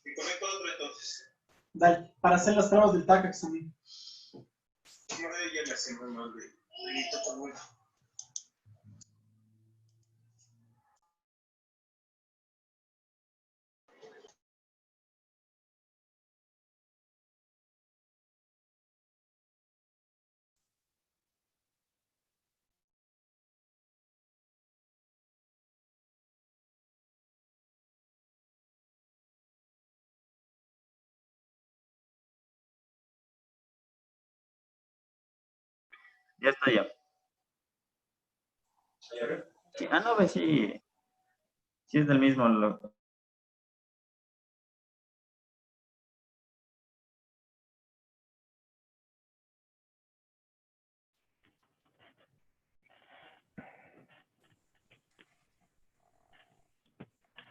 Y conecto otro entonces. Dale, para hacer las pruebas del TACAX también. Ya le hacemos más de grito con uno. Ya está ya. Sí, no, pues sí. Sí es del mismo.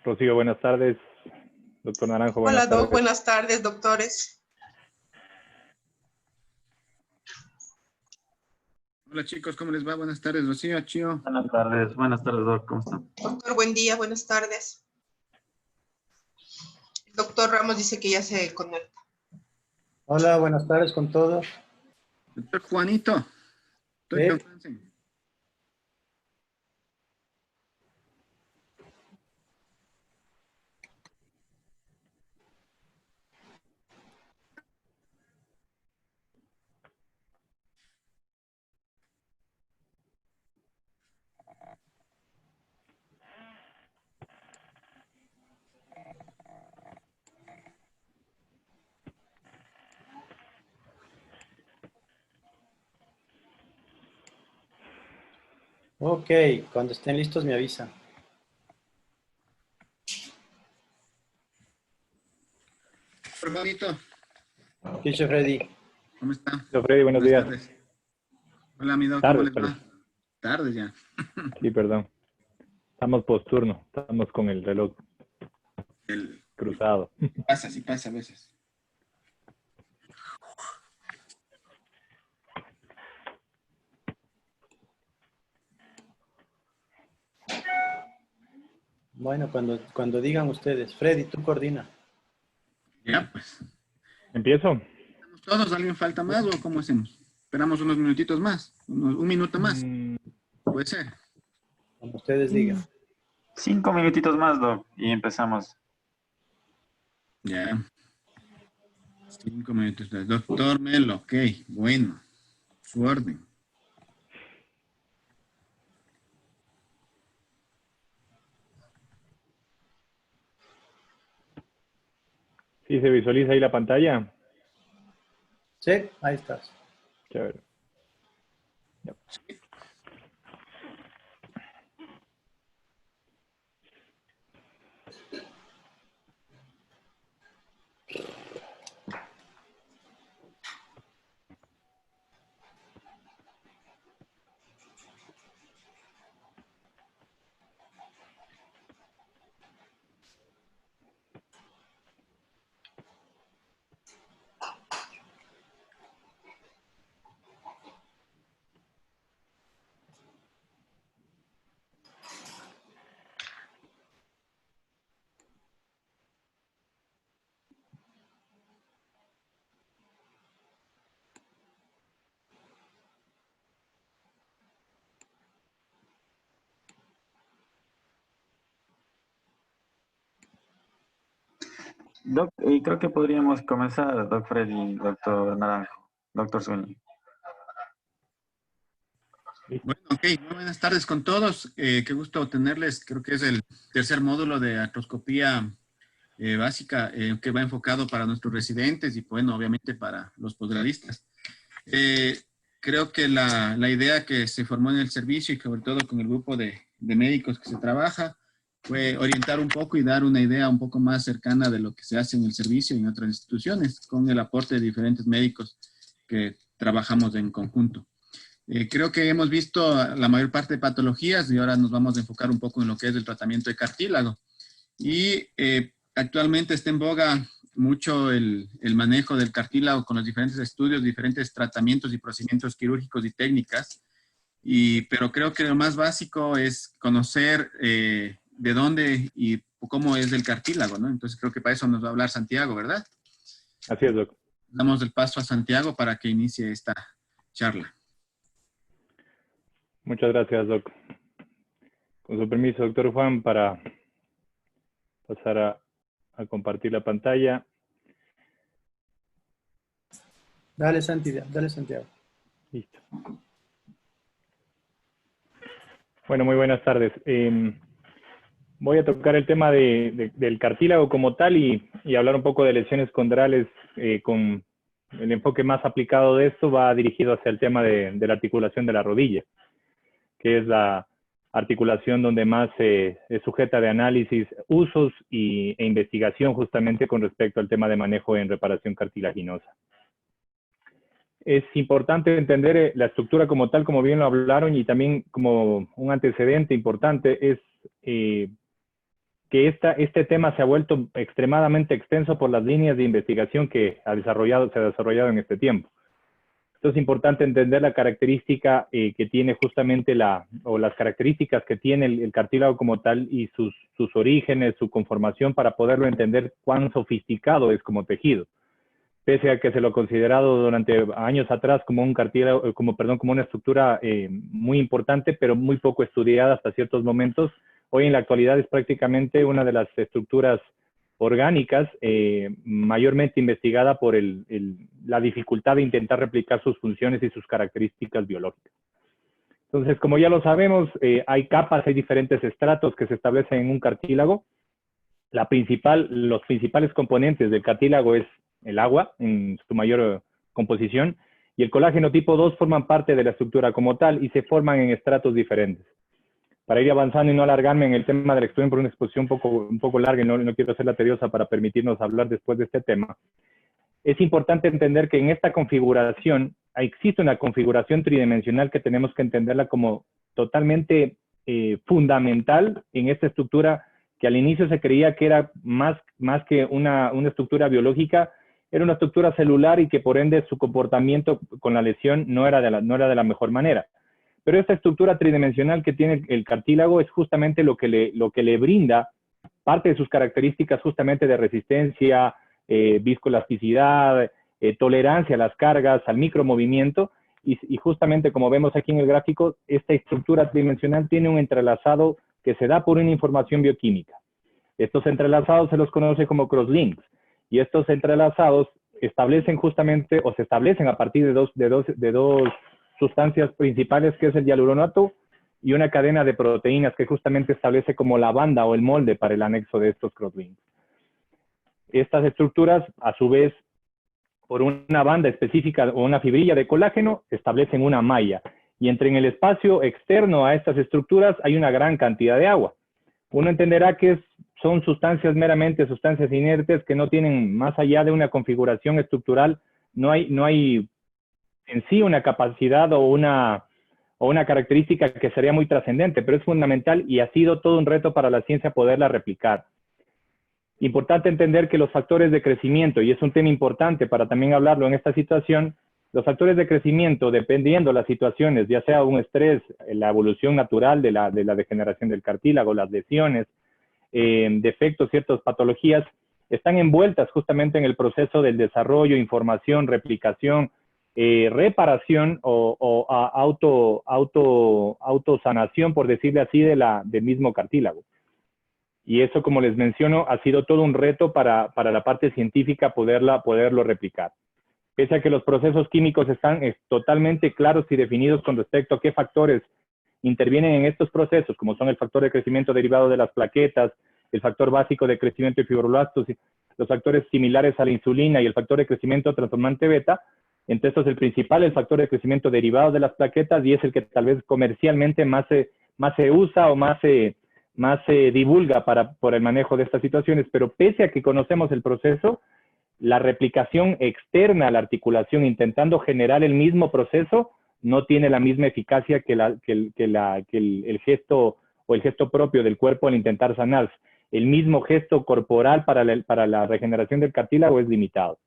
Rocío, buenas tardes. Doctor Naranjo, buenas Hola, tardes. Doc. Buenas tardes, doctores. Hola chicos, ¿cómo les va? Buenas tardes, Rocío, Chío. Buenas tardes, Doc, ¿cómo están? Doctor, buen día, buenas tardes. El doctor Ramos dice que ya se conecta. Hola, buenas tardes con todos. Doctor Juanito. Doctor Hansen. Ok, cuando estén listos me avisan. Doctor Juanito. ¿Qué dice Freddy? ¿Cómo está? Hola, Freddy, buenos días. Tardes. Hola, mi doc, Tardes, ¿cómo les va? Tardes ya. Sí, perdón. Estamos posturno, estamos con el reloj cruzado. Sí pasa a veces. Bueno, cuando digan ustedes. Freddy, tú coordina. Ya, pues. ¿Empiezo? ¿Todos? ¿Alguien falta más o cómo hacemos? Esperamos unos minutitos más. Un minuto más. Puede ser. Como ustedes digan. 5 minutitos más, Doc, y empezamos. Ya. 5 minutos. Doctor Melo, ok. Bueno. Su orden. ¿Sí se visualiza ahí la pantalla? Sí, ahí estás. Chévere. Ya. Doc, y creo que podríamos comenzar, Doc Freddy, Doctor Naranjo, Doctor Zúñiga. Bueno, ok. Muy buenas tardes con todos. Qué gusto tenerles. Creo que es el tercer módulo de artroscopía básica que va enfocado para nuestros residentes y, bueno, obviamente para los posgradistas. Creo que la idea que se formó en el servicio y sobre todo con el grupo de médicos que se trabaja fue orientar un poco y dar una idea un poco más cercana de lo que se hace en el servicio y en otras instituciones con el aporte de diferentes médicos que trabajamos en conjunto. Creo que hemos visto la mayor parte de patologías y ahora nos vamos a enfocar un poco en lo que es el tratamiento de cartílago. Y actualmente está en boga mucho el manejo del cartílago con los diferentes estudios, diferentes tratamientos y procedimientos quirúrgicos y técnicas. Pero creo que lo más básico es conocer de dónde y cómo es el cartílago, ¿no? Entonces creo que para eso nos va a hablar Santiago, ¿verdad? Así es, doctor. Damos el paso a Santiago para que inicie esta charla. Muchas gracias, doc. Con su permiso, doctor Juan, para pasar a compartir la pantalla. Dale, Santiago. Listo. Bueno, muy buenas tardes. Voy a tocar el tema del cartílago como tal y hablar un poco de lesiones condrales con el enfoque más aplicado de esto va dirigido hacia el tema de la articulación de la rodilla, que es la articulación donde más es sujeta de análisis, usos e investigación justamente con respecto al tema de manejo en reparación cartilaginosa. Es importante entender la estructura como tal, como bien lo hablaron, y también como un antecedente importante es que este tema se ha vuelto extremadamente extenso por las líneas de investigación que se ha desarrollado en este tiempo. Entonces es importante entender la característica que tiene justamente las características que tiene el cartílago como tal y sus orígenes, su conformación, para poderlo entender cuán sofisticado es como tejido. Pese a que se lo ha considerado durante años atrás como un cartílago, como una estructura muy importante, pero muy poco estudiada hasta ciertos momentos, hoy en la actualidad es prácticamente una de las estructuras orgánicas mayormente investigada por la dificultad de intentar replicar sus funciones y sus características biológicas. Entonces, como ya lo sabemos, hay capas, hay diferentes estratos que se establecen en un cartílago. Los principales componentes del cartílago es el agua en su mayor composición, y el colágeno tipo 2 forman parte de la estructura como tal y se forman en estratos diferentes. Para ir avanzando y no alargarme en el tema del extremo por una exposición un poco larga y no quiero hacerla tediosa para permitirnos hablar después de este tema, es importante entender que en esta configuración existe una configuración tridimensional que tenemos que entenderla como totalmente fundamental en esta estructura, que al inicio se creía que era más que una estructura biológica, era una estructura celular y que por ende su comportamiento con la lesión no era de la mejor manera. Pero esta estructura tridimensional que tiene el cartílago es justamente lo que le brinda parte de sus características justamente de resistencia, viscoelasticidad, tolerancia a las cargas, al micromovimiento, y justamente como vemos aquí en el gráfico, esta estructura tridimensional tiene un entrelazado que se da por una información bioquímica. Estos entrelazados se los conoce como crosslinks, y estos entrelazados se establecen a partir de dos sustancias principales, que es el hialuronato y una cadena de proteínas que justamente establece como la banda o el molde para el anexo de estos crosslinks. Estas estructuras, a su vez, por una banda específica o una fibrilla de colágeno, establecen una malla, y en el espacio externo a estas estructuras hay una gran cantidad de agua. Uno entenderá que son meramente sustancias inertes que no tienen, más allá de una configuración estructural, no hay en sí una capacidad o una característica que sería muy trascendente, pero es fundamental y ha sido todo un reto para la ciencia poderla replicar. Importante entender que los factores de crecimiento, y es un tema importante para también hablarlo en esta situación, los factores de crecimiento, dependiendo de las situaciones, ya sea un estrés, la evolución natural de la degeneración del cartílago, las lesiones, defectos, ciertas patologías, están envueltas justamente en el proceso del desarrollo, información, replicación, reparación o autosanación, por decirle así, del mismo cartílago. Y eso, como les menciono, ha sido todo un reto para la parte científica poderlo replicar. Pese a que los procesos químicos están totalmente claros y definidos con respecto a qué factores intervienen en estos procesos, como son el factor de crecimiento derivado de las plaquetas, el factor básico de crecimiento de fibroblastos, los factores similares a la insulina y el factor de crecimiento transformante beta. Entre estos, el principal es el factor de crecimiento derivado de las plaquetas, y es el que tal vez comercialmente más se usa o más se divulga por el manejo de estas situaciones. Pero pese a que conocemos el proceso, la replicación externa a la articulación, intentando generar el mismo proceso, no tiene la misma eficacia que el gesto o el gesto propio del cuerpo al intentar sanarse. El mismo gesto corporal para la regeneración del cartílago es limitado.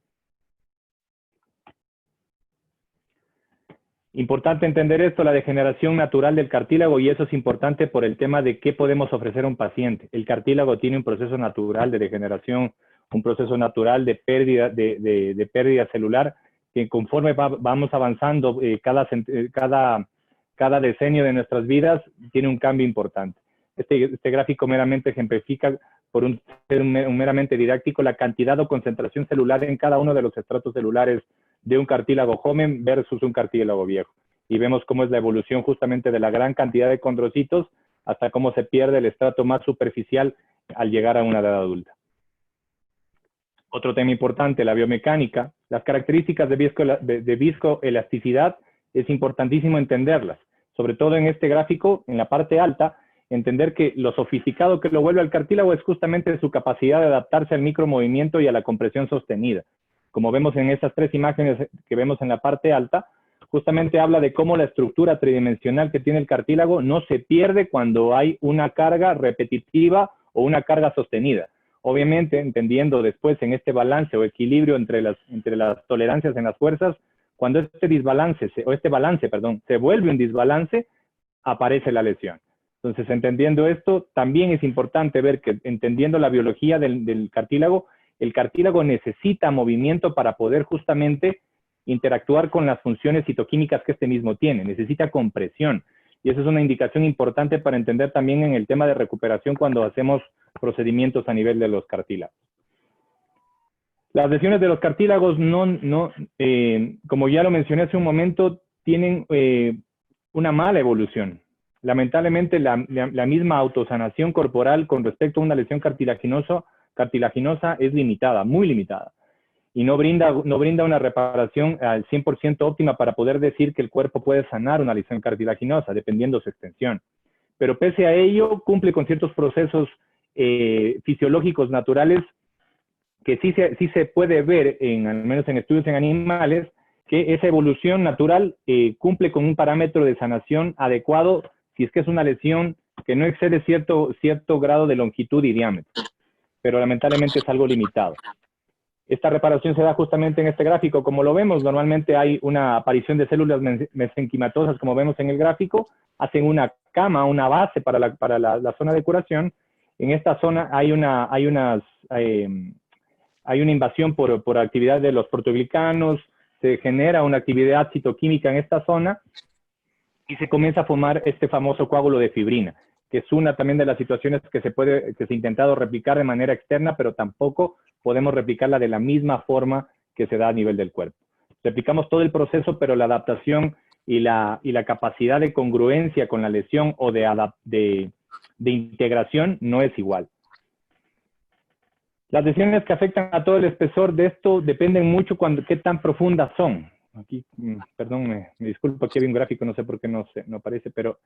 Importante entender esto, la degeneración natural del cartílago, y eso es importante por el tema de qué podemos ofrecer a un paciente. El cartílago tiene un proceso natural de degeneración, un proceso natural de pérdida, de pérdida celular, que conforme vamos avanzando cada decenio de nuestras vidas, tiene un cambio importante. Este gráfico meramente ejemplifica, por ser meramente didáctico, la cantidad o concentración celular en cada uno de los estratos celulares de un cartílago joven versus un cartílago viejo. Y vemos cómo es la evolución justamente de la gran cantidad de condrocitos hasta cómo se pierde el estrato más superficial al llegar a una edad adulta. Otro tema importante, la biomecánica. Las características de viscoelasticidad es importantísimo entenderlas. Sobre todo en este gráfico, en la parte alta, entender que lo sofisticado que lo vuelve al cartílago es justamente su capacidad de adaptarse al micromovimiento y a la compresión sostenida. Como vemos en estas tres imágenes que vemos en la parte alta, justamente habla de cómo la estructura tridimensional que tiene el cartílago no se pierde cuando hay una carga repetitiva o una carga sostenida. Obviamente, entendiendo después en este balance o equilibrio entre las tolerancias en las fuerzas, cuando este balance se vuelve un desbalance, aparece la lesión. Entonces, entendiendo esto, también es importante ver que, entendiendo la biología del cartílago, el cartílago necesita movimiento para poder justamente interactuar con las funciones citoquímicas que este mismo tiene. Necesita compresión. Y eso es una indicación importante para entender también en el tema de recuperación cuando hacemos procedimientos a nivel de los cartílagos. Las lesiones de los cartílagos, como ya lo mencioné hace un momento, tienen una mala evolución. Lamentablemente, la misma autosanación corporal con respecto a una lesión cartilaginosa es limitada, muy limitada. Y no brinda una reparación al 100% óptima para poder decir que el cuerpo puede sanar una lesión cartilaginosa, dependiendo su extensión. Pero pese a ello, cumple con ciertos procesos fisiológicos naturales que sí se puede ver, al menos en estudios en animales, que esa evolución natural cumple con un parámetro de sanación adecuado si es que es una lesión que no excede cierto grado de longitud y diámetro. Pero lamentablemente es algo limitado. Esta reparación se da justamente en este gráfico. Como lo vemos, normalmente hay una aparición de células mesenquimatosas, como vemos en el gráfico, hacen una cama, una base para la zona de curación. En esta zona hay una invasión por actividad de los proteoglicanos, se genera una actividad citoquímica en esta zona y se comienza a formar este famoso coágulo de fibrina, que es una también de las situaciones que se ha intentado replicar de manera externa, pero tampoco podemos replicarla de la misma forma que se da a nivel del cuerpo. Replicamos todo el proceso, pero la adaptación y la capacidad de congruencia con la lesión o de integración no es igual. Las lesiones que afectan a todo el espesor de esto dependen mucho qué tan profundas son. Aquí, perdón, me disculpo, aquí había un gráfico, no sé por qué no aparece, pero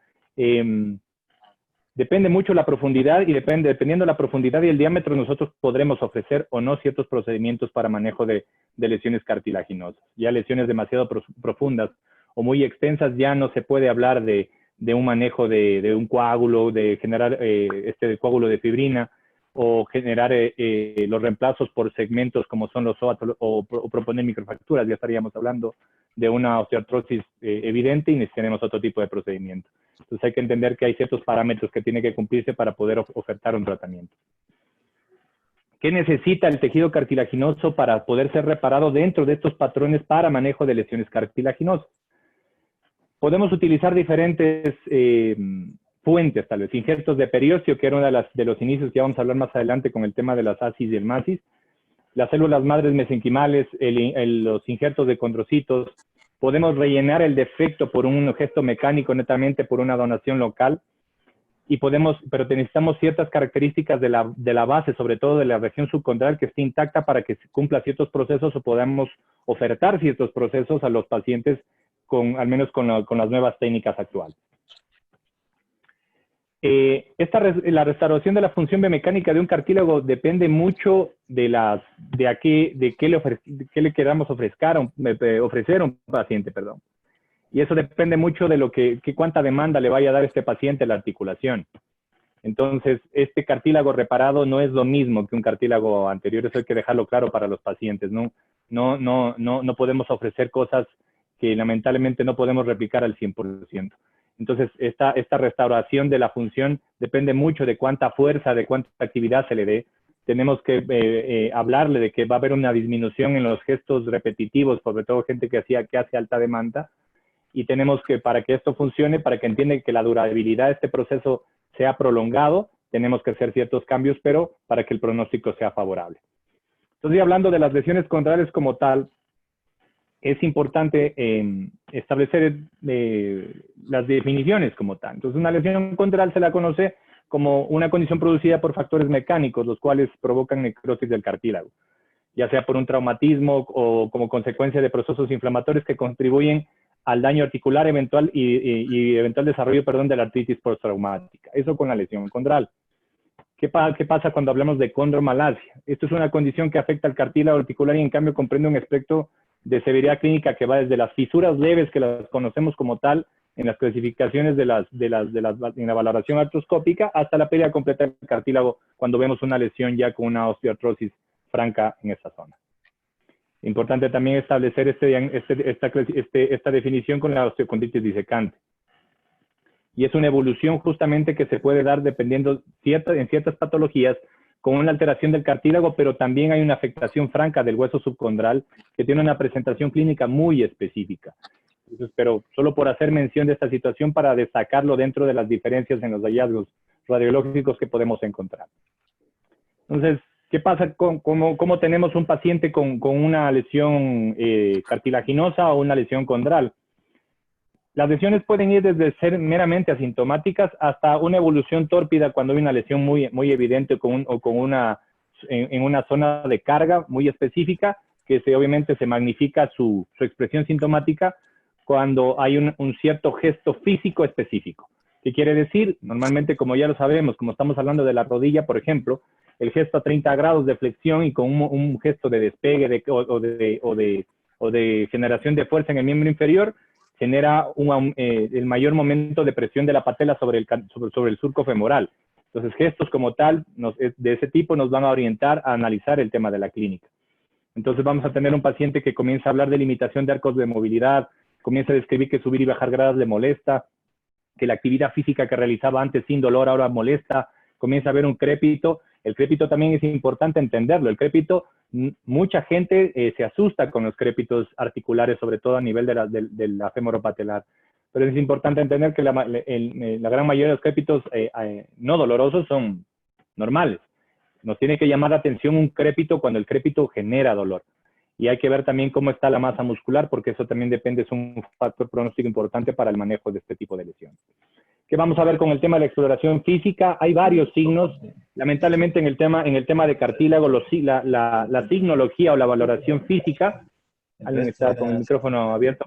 depende mucho la profundidad y dependiendo de la profundidad y el diámetro, nosotros podremos ofrecer o no ciertos procedimientos para manejo de lesiones cartilaginosas. Ya lesiones demasiado profundas o muy extensas, ya no se puede hablar de un manejo de un coágulo, de generar coágulo de fibrina, o generar los reemplazos por segmentos como son los OAT o proponer microfracturas. Ya estaríamos hablando de una osteoartrosis evidente y necesitaremos otro tipo de procedimiento. Entonces hay que entender que hay ciertos parámetros que tienen que cumplirse para poder ofertar un tratamiento. ¿Qué necesita el tejido cartilaginoso para poder ser reparado dentro de estos patrones para manejo de lesiones cartilaginosas? Podemos utilizar diferentes fuentes, tal vez, injertos de periósteo, que era uno de los inicios que vamos a hablar más adelante con el tema de las ASIS y el MASIS, las células madres mesenquimales, los injertos de condrocitos. Podemos rellenar el defecto por un gesto mecánico, netamente por una donación local, pero necesitamos ciertas características de la base, sobre todo de la región subcondral, que esté intacta para que se cumpla ciertos procesos o podamos ofertar ciertos procesos a los pacientes, al menos con las nuevas técnicas actuales. La restauración de la función biomecánica de un cartílago depende mucho de qué le queramos ofrecer a un paciente, perdón. Y eso depende mucho de cuánta demanda le vaya a dar este paciente a la articulación. Entonces, este cartílago reparado no es lo mismo que un cartílago anterior. Eso hay que dejarlo claro para los pacientes, ¿no? No podemos ofrecer cosas que lamentablemente no podemos replicar al 100%. Entonces, esta restauración de la función depende mucho de cuánta fuerza, de cuánta actividad se le dé. Tenemos que hablarle de que va a haber una disminución en los gestos repetitivos, sobre todo gente que hace alta demanda, y tenemos que, para que esto funcione, para que entienda que la durabilidad de este proceso sea prolongado, tenemos que hacer ciertos cambios, pero para que el pronóstico sea favorable. Entonces, hablando de las lesiones condrales como tal, es importante establecer las definiciones como tal. Entonces, una lesión condral se la conoce como una condición producida por factores mecánicos, los cuales provocan necrosis del cartílago, ya sea por un traumatismo o como consecuencia de procesos inflamatorios que contribuyen al daño articular eventual y eventual desarrollo, de la artritis postraumática. Eso con la lesión condral. ¿Qué pasa cuando hablamos de condromalacia? Esto es una condición que afecta al cartílago articular y en cambio comprende un espectro de severidad clínica que va desde las fisuras leves, que las conocemos como tal en las clasificaciones en la valoración artroscópica, hasta la pérdida completa del cartílago cuando vemos una lesión ya con una osteoartrosis franca en esa zona. Importante también establecer esta definición con la osteocondritis disecante. Y es una evolución justamente que se puede dar dependiendo en ciertas patologías con una alteración del cartílago, pero también hay una afectación franca del hueso subcondral que tiene una presentación clínica muy específica. Entonces, pero solo por hacer mención de esta situación para destacarlo dentro de las diferencias en los hallazgos radiológicos que podemos encontrar. Entonces, ¿qué pasa cómo tenemos un paciente con una lesión cartilaginosa o una lesión condral? Las lesiones pueden ir desde ser meramente asintomáticas hasta una evolución tórpida cuando hay una lesión muy evidente en una zona de carga muy específica, que obviamente se magnifica su expresión sintomática cuando hay un cierto gesto físico específico. ¿Qué quiere decir? Normalmente, como ya lo sabemos, como estamos hablando de la rodilla, por ejemplo, el gesto a 30 grados de flexión y con un gesto de despegue o de generación de fuerza en el miembro inferior, genera el mayor momento de presión de la patela sobre el surco femoral. Entonces, gestos como tal, de ese tipo, nos van a orientar a analizar el tema de la clínica. Entonces, vamos a tener un paciente que comienza a hablar de limitación de arcos de movilidad, comienza a describir que subir y bajar gradas le molesta, que la actividad física que realizaba antes sin dolor ahora molesta, comienza a ver un crépito. El crépito también es importante entenderlo. El crépito, mucha gente se asusta con los crépitos articulares, sobre todo a nivel de la femoropatelar. Pero es importante entender que la gran mayoría de los crépitos no dolorosos son normales. Nos tiene que llamar la atención un crépito cuando el crépito genera dolor. Y hay que ver también cómo está la masa muscular, porque eso también depende, es un factor pronóstico importante para el manejo de este tipo de lesiones. ¿Qué vamos a ver con el tema de la exploración física? Hay varios signos. Lamentablemente en el tema de cartílago, la signología o la valoración física. ¿Alguien está con el micrófono abierto?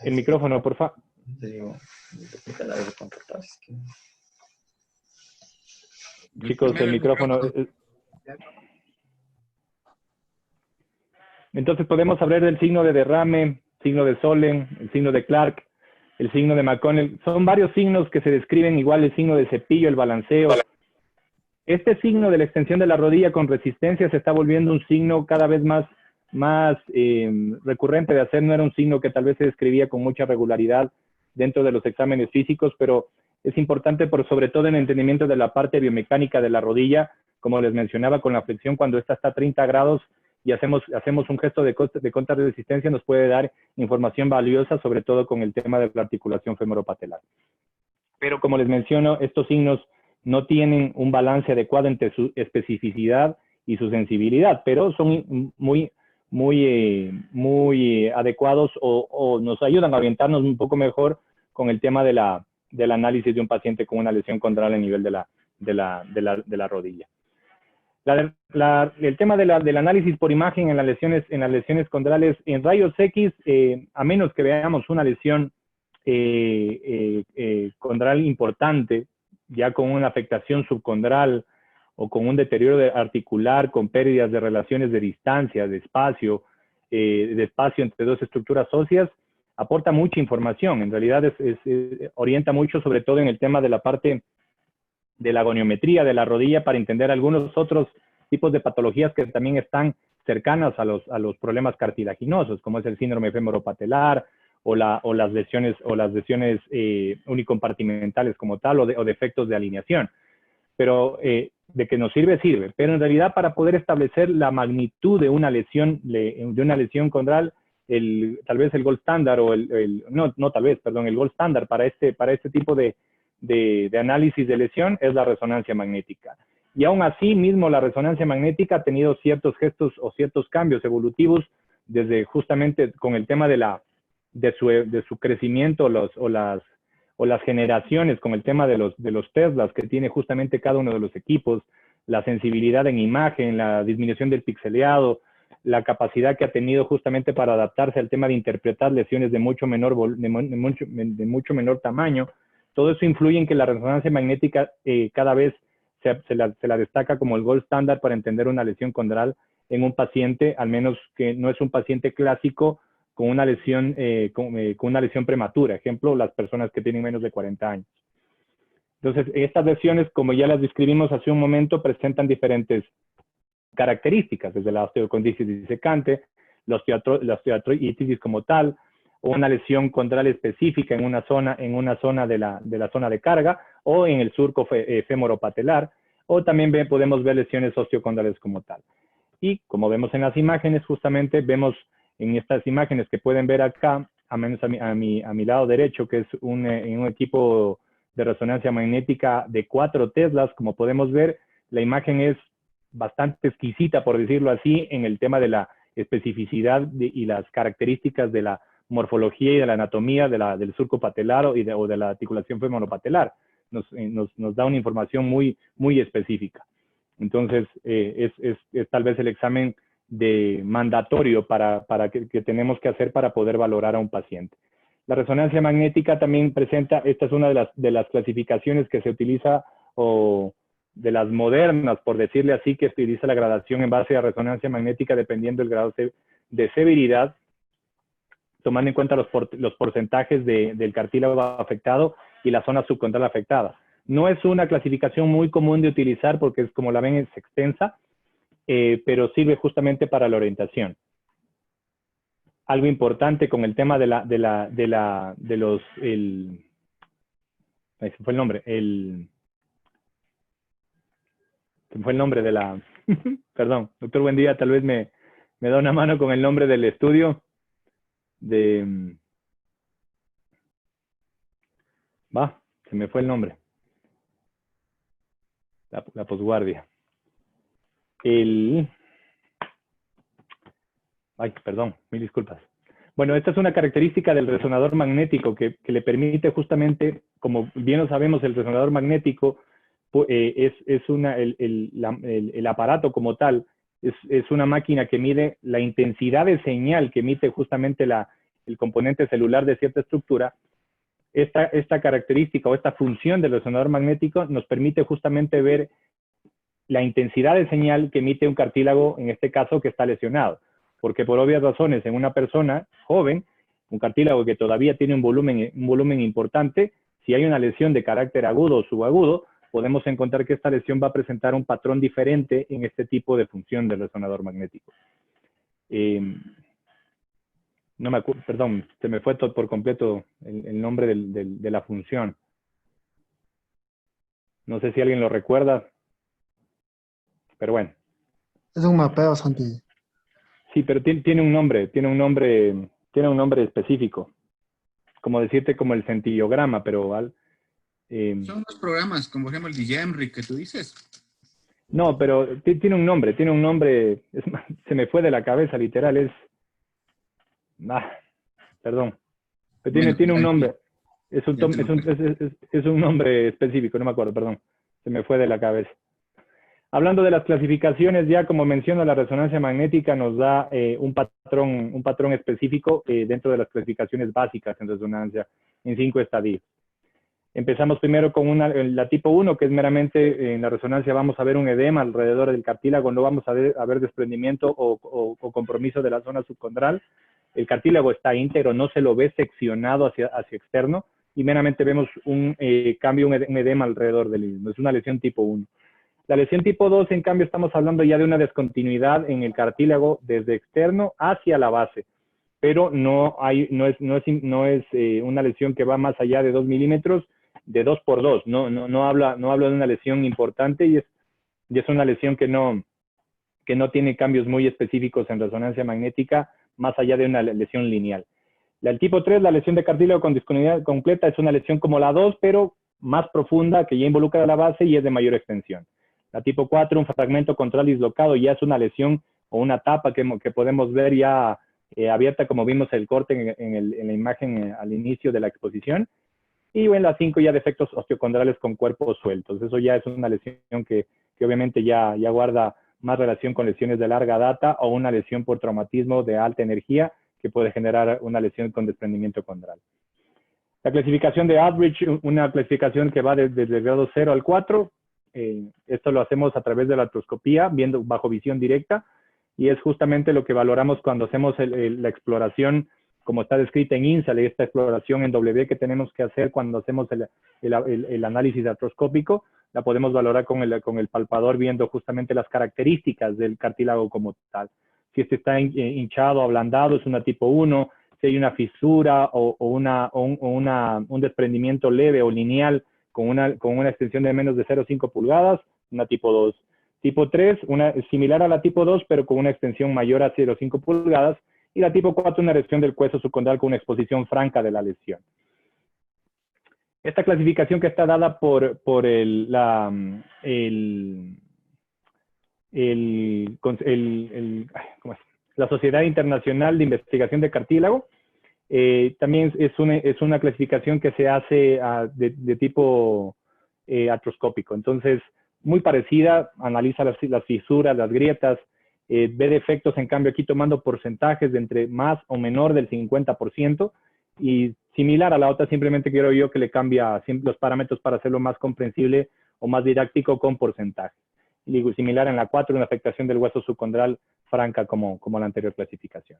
El micrófono, por favor. Chicos, el micrófono. Entonces podemos hablar del signo de derrame, signo de Solem, el signo de Clark, el signo de McConnell. Son varios signos que se describen igual, el signo de cepillo, el balanceo. Este signo de la extensión de la rodilla con resistencia se está volviendo un signo cada vez más recurrente de hacer. No era un signo que tal vez se describía con mucha regularidad dentro de los exámenes físicos, pero es importante sobre todo en el entendimiento de la parte biomecánica de la rodilla, como les mencionaba, con la flexión cuando esta está a 30 grados y hacemos un gesto de contrarresistencia, nos puede dar información valiosa, sobre todo con el tema de la articulación femoropatelar. Pero como les menciono, estos signos no tienen un balance adecuado entre su especificidad y su sensibilidad, pero son muy adecuados o nos ayudan a orientarnos un poco mejor con el tema del análisis de un paciente con una lesión condral a nivel de la rodilla. El tema del análisis por imagen en las lesiones condrales, en rayos X, a menos que veamos una lesión condral importante, ya con una afectación subcondral o con un deterioro articular, con pérdidas de relaciones de distancia, de espacio entre dos estructuras óseas, aporta mucha información. En realidad orienta mucho, sobre todo en el tema de la parte de la goniometría de la rodilla, para entender algunos otros tipos de patologías que también están cercanas a los problemas cartilaginosos, como es el síndrome femoropatelar o las lesiones unicompartimentales como tal, o defectos de alineación. Pero de que nos sirve, sirve. Pero en realidad, para poder establecer la magnitud de una lesión condral, tal vez el gold standard, o el gold standard para este tipo de análisis de lesión es la resonancia magnética. Y aún así mismo la resonancia magnética ha tenido ciertos gestos o ciertos cambios evolutivos desde justamente con el tema de su crecimiento o las generaciones, con el tema de los Teslas que tiene justamente cada uno de los equipos, la sensibilidad en imagen, la disminución del pixeleado, la capacidad que ha tenido justamente para adaptarse al tema de interpretar lesiones de mucho menor tamaño. Todo eso influye en que la resonancia magnética cada vez se la destaca como el gold standard para entender una lesión condral en un paciente, al menos que no es un paciente clásico con una lesión prematura. Ejemplo, las personas que tienen menos de 40 años. Entonces, estas lesiones, como ya las describimos hace un momento, presentan diferentes características, desde la osteocondritis disecante, la osteoartritis como tal, o una lesión condral específica en una zona de la zona de carga, o en el surco femoropatelar, o también podemos ver lesiones osteocondrales como tal. Y como vemos en las imágenes, justamente vemos en estas imágenes que pueden ver acá, a menos a mi lado derecho, que es un equipo de resonancia magnética de 4 Teslas, como podemos ver, la imagen es bastante exquisita, por decirlo así, en el tema de la especificidad y las características de la morfología y de la anatomía del surco patelar o de la articulación femoropatelar. Nos da una información muy, muy específica. Entonces, es tal vez el examen mandatorio que tenemos que hacer para poder valorar a un paciente. La resonancia magnética también presenta, esta es una de las clasificaciones que se utiliza, o de las modernas, por decirle así, que utiliza la gradación en base a resonancia magnética dependiendo del grado de severidad, tomando en cuenta los porcentajes del cartílago afectado y la zona subcondral afectada. No es una clasificación muy común de utilizar porque, como la ven, es extensa, pero sirve justamente para la orientación. Algo importante con el tema se fue el nombre, perdón, doctor Buendía, tal vez me da una mano con el nombre del estudio se me fue el nombre. La posguardia. Perdón, mil disculpas. Bueno, esta es una característica del resonador magnético que le permite justamente, como bien lo sabemos, el resonador magnético el aparato como tal, es una máquina que mide la intensidad de señal que emite justamente el componente celular de cierta estructura. Esta característica o esta función del resonador magnético nos permite justamente ver la intensidad de señal que emite un cartílago, en este caso, que está lesionado. Porque por obvias razones, en una persona joven, un cartílago que todavía tiene un volumen importante, si hay una lesión de carácter agudo o subagudo, podemos encontrar que esta lesión va a presentar un patrón diferente en este tipo de función del resonador magnético. Perdón, se me fue todo por completo el nombre de la función. No sé si alguien lo recuerda, pero bueno. Es un mapeo, Santi. Sí, pero tiene un nombre específico. Como decirte, como el centillograma, pero... Son los programas, como por ejemplo el DiGEMRI que tú dices. No, pero tiene un nombre, se me fue de la cabeza, literal, perdón. Pero tiene un nombre, es un nombre específico, no me acuerdo, perdón, se me fue de la cabeza. Hablando de las clasificaciones, ya como menciono, la resonancia magnética nos da un patrón específico dentro de las clasificaciones básicas en resonancia en 5 estadios. Empezamos primero con la tipo 1, que es meramente en la resonancia vamos a ver un edema alrededor del cartílago, no vamos a ver desprendimiento o compromiso de la zona subcondral. El cartílago está íntegro, no se lo ve seccionado hacia externo y meramente vemos un edema alrededor del mismo. Es una lesión tipo 1. La lesión tipo 2, en cambio, estamos hablando ya de una descontinuidad en el cartílago desde externo hacia la base, pero no es una lesión que va más allá de 2 milímetros, de 2 por 2. No habla de una lesión importante y es una lesión que no tiene cambios muy específicos en resonancia magnética, más allá de una lesión lineal. El tipo 3, la lesión de cartílago con discontinuidad completa, es una lesión como la 2, pero más profunda, que ya involucra a la base y es de mayor extensión. La tipo 4, un fragmento contral dislocado, ya es una lesión o una tapa que podemos ver ya abierta, como vimos el corte en la imagen al inicio de la exposición. Y en la 5 ya defectos osteocondrales con cuerpos sueltos. Eso ya es una lesión que obviamente ya guarda más relación con lesiones de larga data o una lesión por traumatismo de alta energía que puede generar una lesión con desprendimiento condral. La clasificación de Aldrich, una clasificación que va desde el grado 0 al 4. Esto lo hacemos a través de la artroscopía, viendo bajo visión directa, y es justamente lo que valoramos cuando hacemos la exploración, como está descrita en INSAL, esta exploración en W que tenemos que hacer cuando hacemos el análisis artroscópico, la podemos valorar con el palpador, viendo justamente las características del cartílago como tal. Si este está hinchado o ablandado, es una tipo 1. Si hay una fisura o un desprendimiento leve o lineal con una extensión de menos de 0,5 pulgadas, una tipo 2. Tipo 3, similar a la tipo 2, pero con una extensión mayor a 0,5 pulgadas. Y la tipo 4, una lesión del hueso subcondral con una exposición franca de la lesión. Esta clasificación que está dada por la Sociedad Internacional de Investigación de Cartílago, también es una clasificación que se hace de tipo artroscópico. Entonces, muy parecida, analiza las fisuras, las grietas, ve defectos, en cambio aquí tomando porcentajes de entre más o menor del 50%, y similar a la otra, simplemente quiero yo que le cambia los parámetros para hacerlo más comprensible o más didáctico con porcentajes. Y digo, similar en la 4, una afectación del hueso subcondral franca como la anterior clasificación.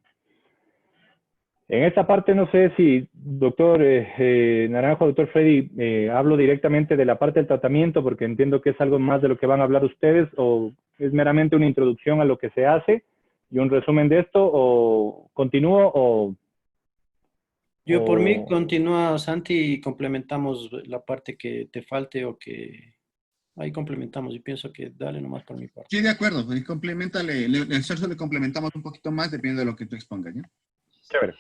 En esta parte no sé si, doctor Naranjo, doctor Freddy, hablo directamente de la parte del tratamiento, porque entiendo que es algo más de lo que van a hablar ustedes, o es meramente una introducción a lo que se hace y un resumen de esto, o continúo o... Yo por mí continúa, Santi, y complementamos la parte que te falte o que... Ahí complementamos y pienso que dale nomás por mi parte. Sí, de acuerdo. Complementale, el Celso le complementamos un poquito más dependiendo de lo que tú expongas, ¿ya? Chévere.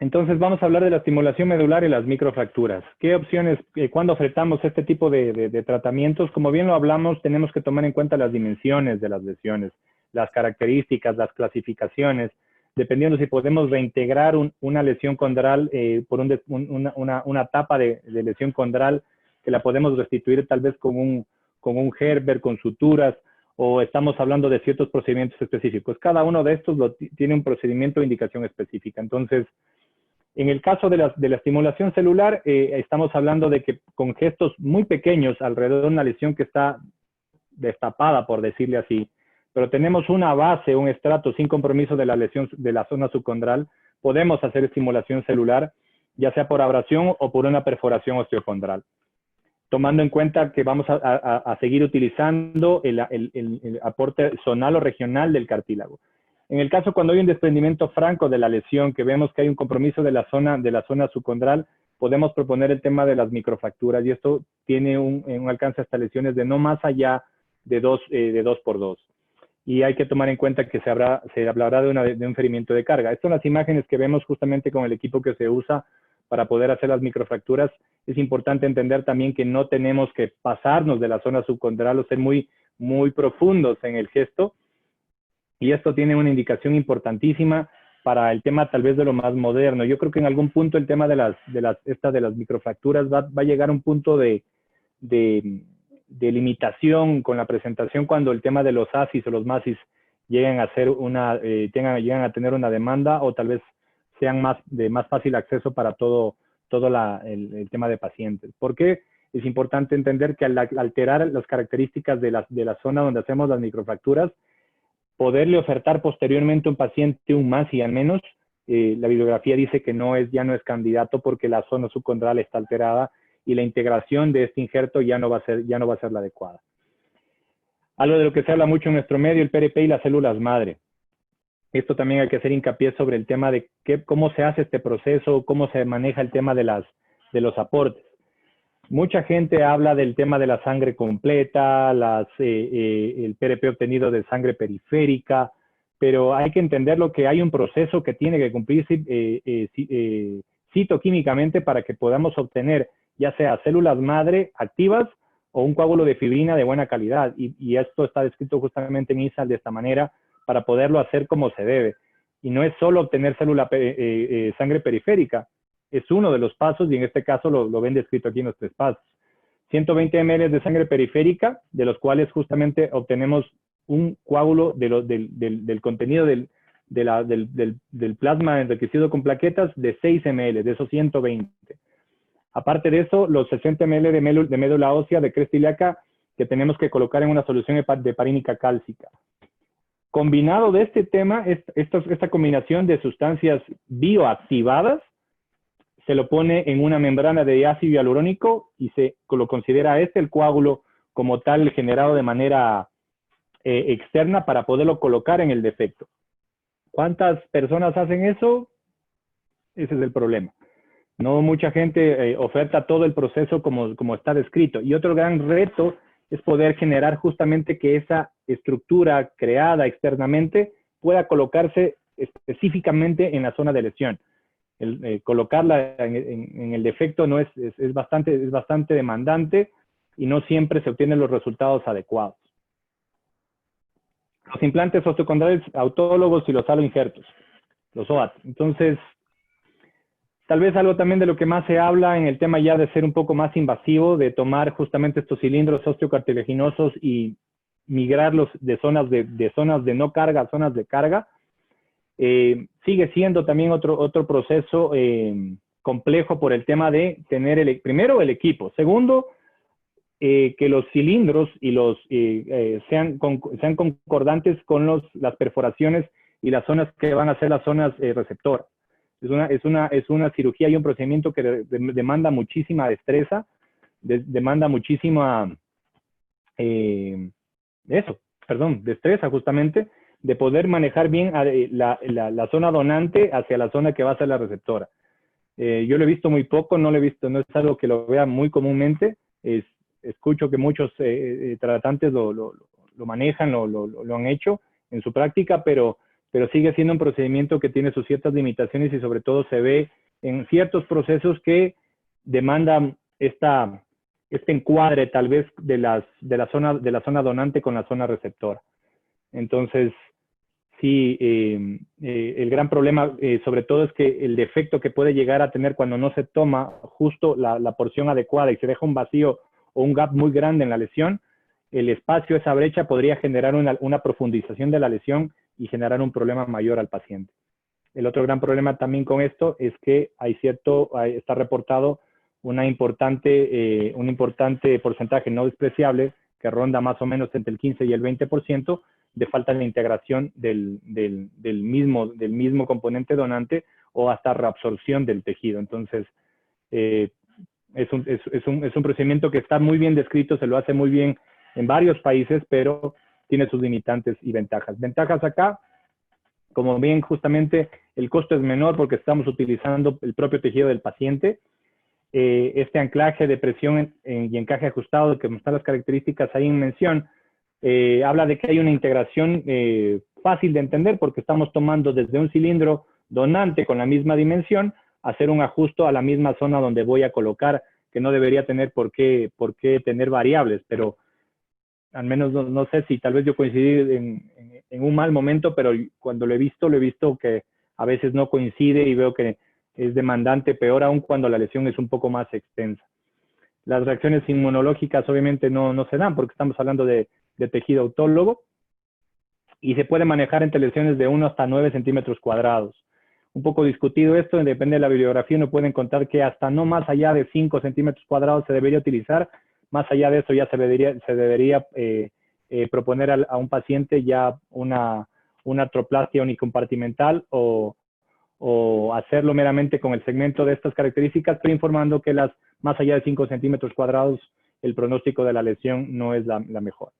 Entonces vamos a hablar de la estimulación medular y las microfracturas. ¿Qué opciones, cuando ofrecemos este tipo de tratamientos? Como bien lo hablamos, tenemos que tomar en cuenta las dimensiones de las lesiones, las características, las clasificaciones, dependiendo si podemos reintegrar una lesión condral por una etapa de lesión condral que la podemos restituir tal vez con un Herbert, con suturas, o estamos hablando de ciertos procedimientos específicos. Cada uno de estos tiene un procedimiento de indicación específica. Entonces, en el caso de la estimulación celular, estamos hablando de que con gestos muy pequeños alrededor de una lesión que está destapada, por decirle así, pero tenemos una base, un estrato sin compromiso de la lesión de la zona subcondral, podemos hacer estimulación celular, ya sea por abrasión o por una perforación osteocondral, tomando en cuenta que vamos a seguir utilizando el aporte zonal o regional del cartílago. En el caso cuando hay un desprendimiento franco de la lesión, que vemos que hay un compromiso de la zona subcondral, podemos proponer el tema de las microfracturas, y esto tiene un alcance hasta lesiones de no más allá de 2 por 2. Y hay que tomar en cuenta que se hablará de un ferimiento de carga. Estas son las imágenes que vemos justamente con el equipo que se usa para poder hacer las microfracturas. Es importante entender también que no tenemos que pasarnos de la zona subcondral o ser muy, muy profundos en el gesto. Y esto tiene una indicación importantísima para el tema tal vez de lo más moderno. Yo creo que en algún punto el tema de las microfracturas va a llegar a un punto de limitación con la presentación, cuando el tema de los ASIS o los MASIS lleguen a tener una demanda, o tal vez sean de más fácil acceso para todo el tema de pacientes. ¿Por qué? Es importante entender que al alterar las características de la zona donde hacemos las microfracturas, poderle ofertar posteriormente a un paciente un MASI al menos, la bibliografía dice que ya no es candidato porque la zona subcondral está alterada y la integración de este injerto ya no va a ser la adecuada. Algo de lo que se habla mucho en nuestro medio, el PRP y las células madre. Esto también hay que hacer hincapié sobre el tema de cómo se hace este proceso, cómo se maneja el tema de los aportes. Mucha gente habla del tema de la sangre completa, el PRP obtenido de sangre periférica, pero hay que entender lo que hay un proceso que tiene que cumplirse citoquímicamente para que podamos obtener ya sea células madre activas o un coágulo de fibrina de buena calidad. Y esto está descrito justamente en ISAL de esta manera para poderlo hacer como se debe. Y no es solo obtener sangre periférica, es uno de los pasos y en este caso lo ven descrito aquí en los 3 pasos. 120 ml de sangre periférica, de los cuales justamente obtenemos un coágulo del contenido del plasma enriquecido con plaquetas de 6 ml, de esos 120. Aparte de eso, los 60 ml de médula ósea de cresta ilíaca que tenemos que colocar en una solución de heparínica cálcica. Combinado de este tema, esta combinación de sustancias bioactivadas, se lo pone en una membrana de ácido hialurónico y se lo considera el coágulo como tal generado de manera externa para poderlo colocar en el defecto. ¿Cuántas personas hacen eso? Ese es el problema. No mucha gente oferta todo el proceso como está descrito. Y otro gran reto es poder generar justamente que esa estructura creada externamente pueda colocarse específicamente en la zona de lesión. Colocarla en el defecto es bastante demandante y no siempre se obtienen los resultados adecuados. Los implantes osteocondrales autólogos y los aloinjertos, los OAT. Entonces, tal vez algo también de lo que más se habla en el tema ya de ser un poco más invasivo, de tomar justamente estos cilindros osteocartilaginosos y migrarlos de zonas de no carga a zonas de carga. Sigue siendo también otro proceso complejo por el tema de tener primero el equipo. Segundo, que los cilindros y sean concordantes con las perforaciones y las zonas que van a ser las zonas receptoras. Es una cirugía y un procedimiento que demanda muchísima destreza, demanda muchísima destreza justamente, de poder manejar bien la zona donante hacia la zona que va a ser la receptora. Yo lo he visto muy poco, no es algo que lo vea muy comúnmente. Escucho que muchos tratantes lo manejan, lo han hecho en su práctica, pero sigue siendo un procedimiento que tiene sus ciertas limitaciones y sobre todo se ve en ciertos procesos que demandan este encuadre tal vez de la zona donante con la zona receptora. Entonces, sí, el gran problema sobre todo es que el defecto que puede llegar a tener cuando no se toma justo la porción adecuada y se deja un vacío o un gap muy grande en la lesión, el espacio, esa brecha podría generar una profundización de la lesión y generar un problema mayor al paciente. El otro gran problema también con esto es que está reportado un importante porcentaje no despreciable que ronda más o menos entre el 15 y el 20% de falta de integración del mismo componente donante o hasta reabsorción del tejido. Entonces, es un procedimiento que está muy bien descrito, se lo hace muy bien en varios países, pero tiene sus limitantes y ventajas. Ventajas acá, como bien justamente el costo es menor porque estamos utilizando el propio tejido del paciente. Este anclaje de presión y encaje ajustado, que están las características ahí en mención, habla de que hay una integración fácil de entender porque estamos tomando desde un cilindro donante con la misma dimensión, hacer un ajuste a la misma zona donde voy a colocar, que no debería tener por qué tener variables, pero al menos no sé si tal vez yo coincidí en un mal momento, pero cuando lo he visto que a veces no coincide y veo que es demandante, peor aún cuando la lesión es un poco más extensa. Las reacciones inmunológicas obviamente no se dan porque estamos hablando de tejido autólogo y se puede manejar entre lesiones de 1 hasta 9 centímetros cuadrados. Un poco discutido esto, depende de la bibliografía, uno puede encontrar que hasta no más allá de 5 centímetros cuadrados se debería utilizar, más allá de eso ya se debería proponer a un paciente ya una artroplastia unicompartimental o o hacerlo meramente con el segmento de estas características, pero informando que las más allá de 5 centímetros cuadrados, el pronóstico de la lesión no es la mejor.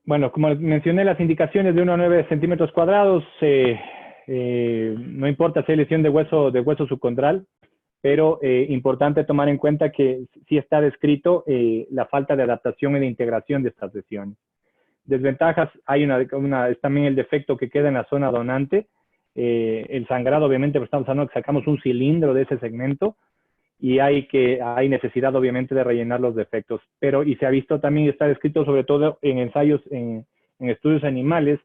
Bueno, como mencioné, las indicaciones de 1 a 9 centímetros cuadrados, no importa si hay lesión de hueso subcondral, pero importante tomar en cuenta que sí está descrito la falta de adaptación y de integración de estas lesiones. Desventajas, es también el defecto que queda en la zona donante, el sangrado, obviamente, pues estamos hablando que sacamos un cilindro de ese segmento, y hay necesidad obviamente de rellenar los defectos, y se ha visto también, está descrito sobre todo en ensayos, en estudios animales,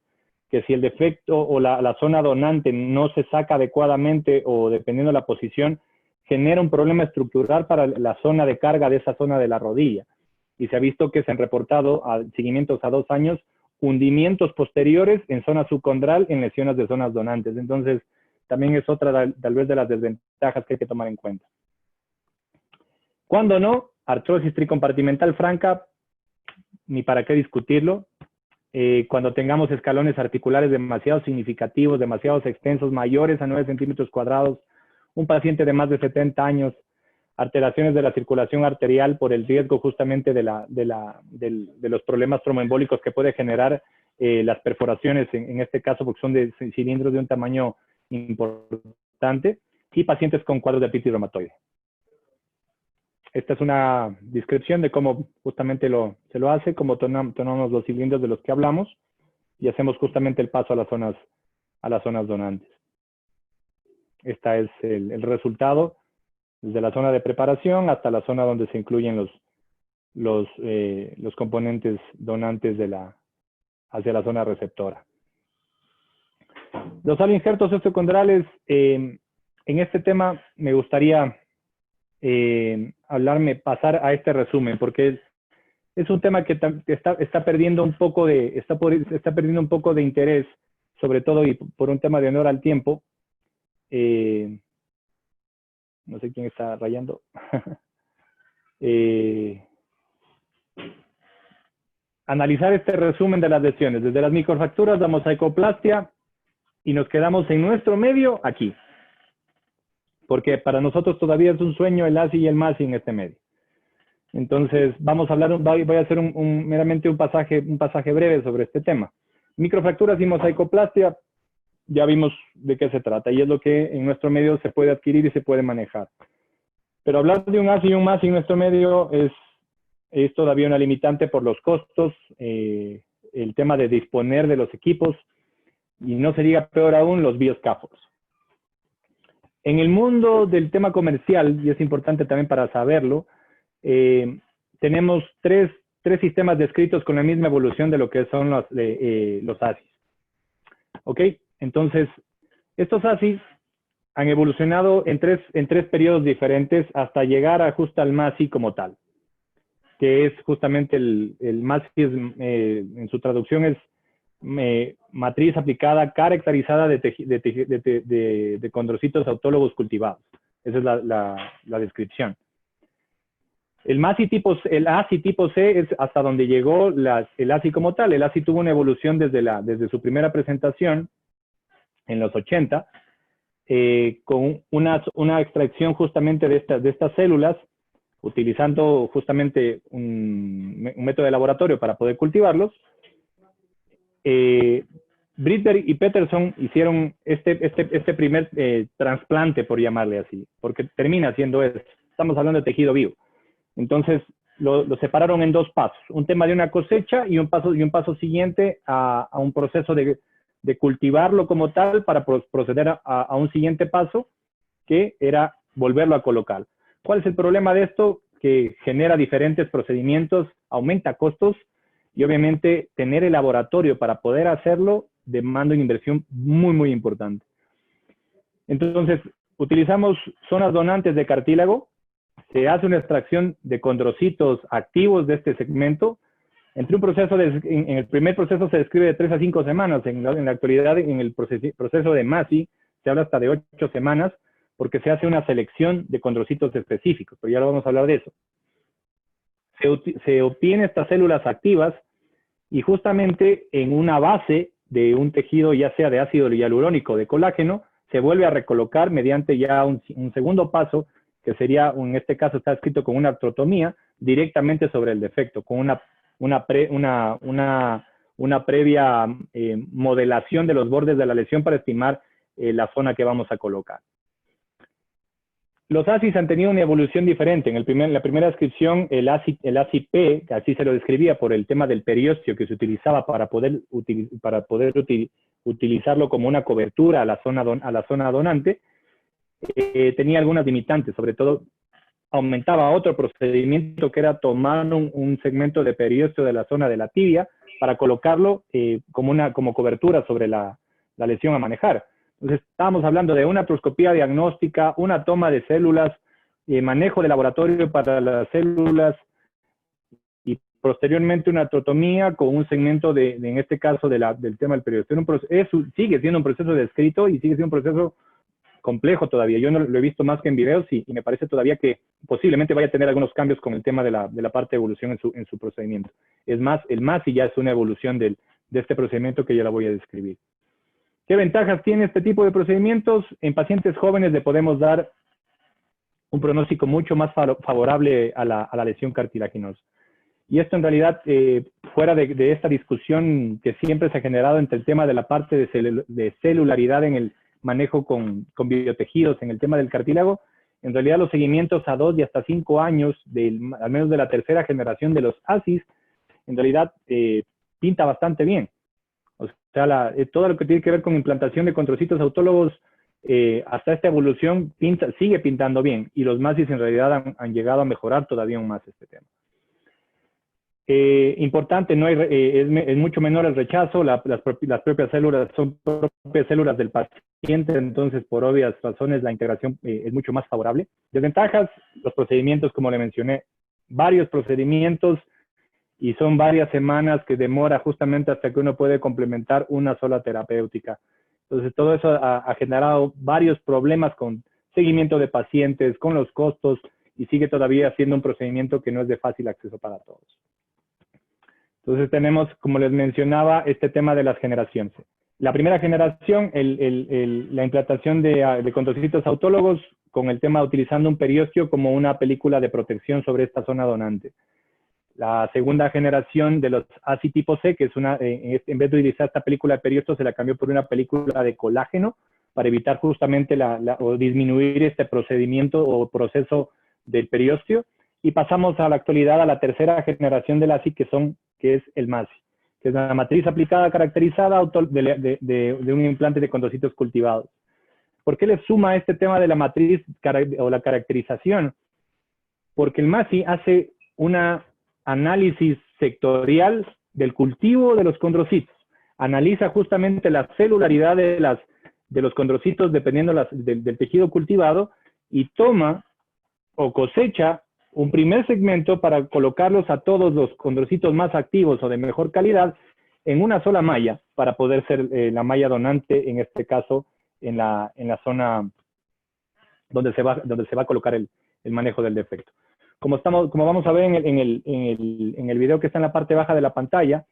que si el defecto o la zona donante no se saca adecuadamente o dependiendo de la posición, genera un problema estructural para la zona de carga de esa zona de la rodilla. Y se ha visto que se han reportado seguimientos a 2 años, hundimientos posteriores en zona subcondral en lesiones de zonas donantes. Entonces, también es otra tal vez de las desventajas que hay que tomar en cuenta. Cuando no, artrosis tricompartimental franca, ni para qué discutirlo. Cuando tengamos escalones articulares demasiado significativos, demasiado extensos, mayores a 9 centímetros cuadrados, un paciente de más de 70 años, alteraciones de la circulación arterial por el riesgo justamente de los problemas tromboembólicos que puede generar las perforaciones, en este caso porque son de cilindros de un tamaño importante, y pacientes con cuadros de artritis reumatoide. Esta es una descripción de cómo justamente se lo hace, cómo tomamos los cilindros de los que hablamos y hacemos justamente el paso a las zonas donantes. Este es el resultado desde la zona de preparación hasta la zona donde se incluyen los componentes donantes hacia la zona receptora. Los injertos osteocondrales, en este tema me gustaría pasar a este resumen, porque es un tema que está perdiendo un poco está perdiendo un poco de interés, sobre todo y por un tema de honor al tiempo. No sé quién está rayando. Analizar este resumen de las lesiones, desde las microfracturas, la mosaicoplastia, y nos quedamos en nuestro medio aquí. Porque para nosotros todavía es un sueño el ASI y el MASI en este medio. Entonces, vamos a hablar, voy a hacer meramente un pasaje breve sobre este tema. Microfracturas y mosaicoplastia, ya vimos de qué se trata, y es lo que en nuestro medio se puede adquirir y se puede manejar. Pero hablar de un ASI y un MASI en nuestro medio es todavía una limitante por los costos, el tema de disponer de los equipos, y no se diga peor aún, los bioscafos. En el mundo del tema comercial, y es importante también para saberlo, tenemos tres sistemas descritos con la misma evolución de lo que son los ASIs. ¿Ok? Entonces, estos ASIs han evolucionado en tres periodos diferentes hasta llegar a justo al MASI como tal, que es justamente el MASI, en su traducción es matriz aplicada caracterizada de condrocitos autólogos cultivados. Esa es la descripción. El ASI tipo C es hasta donde llegó el ASI como tal. El ASI tuvo una evolución desde su primera presentación en los 80, con una extracción justamente de estas células, utilizando justamente un método de laboratorio para poder cultivarlos. Bridberg y Peterson hicieron este primer trasplante, por llamarle así, porque termina siendo eso. Estamos hablando de tejido vivo. Entonces, lo separaron en 2 pasos. Un tema de una cosecha y un paso siguiente a un proceso de cultivarlo como tal para proceder a un siguiente paso, que era volverlo a colocar. ¿Cuál es el problema de esto? Que genera diferentes procedimientos, aumenta costos, y obviamente tener el laboratorio para poder hacerlo demanda una inversión muy, muy importante. Entonces, utilizamos zonas donantes de cartílago, se hace una extracción de condrocitos activos de este segmento. En el primer proceso se describe de 3 a 5 semanas. En la actualidad, en el proceso de MASI, se habla hasta de 8 semanas, porque se hace una selección de condrocitos específicos, pero ya lo vamos a hablar de eso. Se obtiene estas células activas y justamente en una base de un tejido, ya sea de ácido hialurónico o de colágeno, se vuelve a recolocar mediante ya un segundo paso, que sería, en este caso está escrito con una artrotomía, directamente sobre el defecto, con una previa modelación de los bordes de la lesión para estimar la zona que vamos a colocar. Los ASIs han tenido una evolución diferente. En la primera descripción, el ASI-P, que así se lo describía por el tema del periósteo que se utilizaba para poder utilizarlo como una cobertura a la zona donante, tenía algunas limitantes. Sobre todo, aumentaba otro procedimiento que era tomar un segmento de periósteo de la zona de la tibia para colocarlo como cobertura sobre la lesión a manejar. Entonces, estábamos hablando de una artroscopía diagnóstica, una toma de células, manejo de laboratorio para las células y posteriormente una artrotomía con un segmento en este caso del tema del periósteo. Sigue siendo un proceso descrito y sigue siendo un proceso complejo todavía. Yo no lo he visto más que en videos y me parece todavía que posiblemente vaya a tener algunos cambios con el tema de la parte de evolución en su procedimiento. Es más, el MASI ya es una evolución de este procedimiento que ya la voy a describir. ¿Qué ventajas tiene este tipo de procedimientos? En pacientes jóvenes le podemos dar un pronóstico mucho más favorable a la lesión cartilaginosa. Y esto en realidad, fuera de esta discusión que siempre se ha generado entre el tema de la parte de celularidad en el manejo con biotejidos en el tema del cartílago, en realidad los seguimientos a 2 y hasta 5 años, al menos de la tercera generación de los ASIs, en realidad pinta bastante bien. O sea, todo lo que tiene que ver con implantación de condrocitos autólogos, hasta esta evolución sigue pintando bien, y los MASIs en realidad han llegado a mejorar todavía aún más este tema. Importante, es mucho menor el rechazo, las propias células son propias células del paciente, entonces por obvias razones la integración es mucho más favorable. Desventajas, los procedimientos, como le mencioné, varios procedimientos, y son varias semanas que demora justamente hasta que uno puede complementar una sola terapéutica. Entonces, todo eso ha generado varios problemas con seguimiento de pacientes, con los costos, y sigue todavía siendo un procedimiento que no es de fácil acceso para todos. Entonces, tenemos, como les mencionaba, este tema de las generaciones. La primera generación, la implantación de condrocitos autólogos con el tema utilizando un periósteo como una película de protección sobre esta zona donante. La segunda generación de los ASI tipo C, que es en vez de utilizar esta película de periósteo, se la cambió por una película de colágeno para evitar justamente o disminuir este procedimiento o proceso del periósteo. Y pasamos a la actualidad a la tercera generación del ASI, que es el MASI, que es la matriz aplicada caracterizada de un implante de condrocitos cultivados. ¿Por qué le suma este tema de la matriz o la caracterización? Porque el MASI hace una análisis sectorial del cultivo de los condrocitos. Analiza justamente la celularidad de los condrocitos dependiendo del tejido cultivado y toma o cosecha un primer segmento para colocarlos a todos los condrocitos más activos o de mejor calidad en una sola malla para poder ser la malla donante, en este caso, en la zona donde se va a colocar el manejo del defecto. Como vamos a ver en el video que está en la parte baja de la pantalla,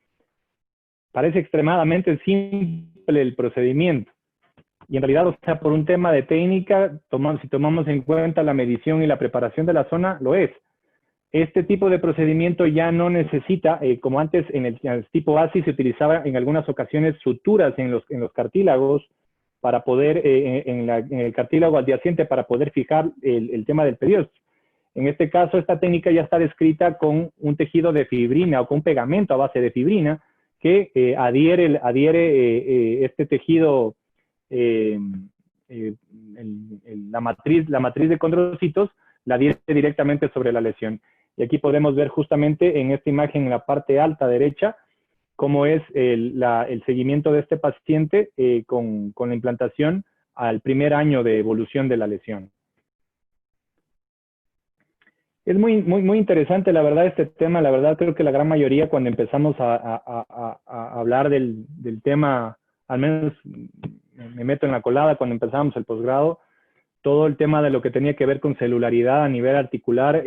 parece extremadamente simple el procedimiento. Y en realidad, o sea, por un tema de técnica, si tomamos en cuenta la medición y la preparación de la zona, lo es. Este tipo de procedimiento ya no necesita, como antes en el tipo ASI se utilizaba en algunas ocasiones suturas en los cartílagos para poder, en el cartílago adyacente para poder fijar el tema del periósteo. En este caso, esta técnica ya está descrita con un tejido de fibrina o con un pegamento a base de fibrina que adhiere este tejido, la matriz de condrocitos, la adhiere directamente sobre la lesión. Y aquí podemos ver justamente en esta imagen en la parte alta derecha cómo es el seguimiento de este paciente con la implantación al primer año de evolución de la lesión. Es muy interesante, la verdad, este tema. La verdad, creo que la gran mayoría, cuando empezamos a hablar del tema, al menos me meto en la colada cuando empezamos el posgrado, todo el tema de lo que tenía que ver con celularidad a nivel articular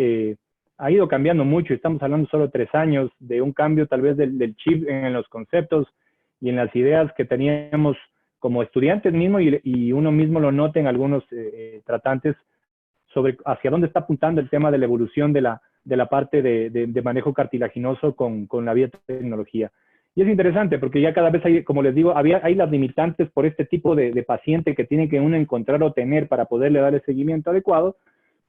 ha ido cambiando mucho. Estamos hablando solo de 3 años de un cambio tal vez del chip en los conceptos y en las ideas que teníamos como estudiantes mismos y uno mismo lo nota en algunos tratantes sobre hacia dónde está apuntando el tema de la evolución de la parte de manejo cartilaginoso con la biotecnología. Y es interesante porque ya cada vez hay, como les digo, hay las limitantes por este tipo de paciente que tiene que uno encontrar o tener para poderle dar el seguimiento adecuado,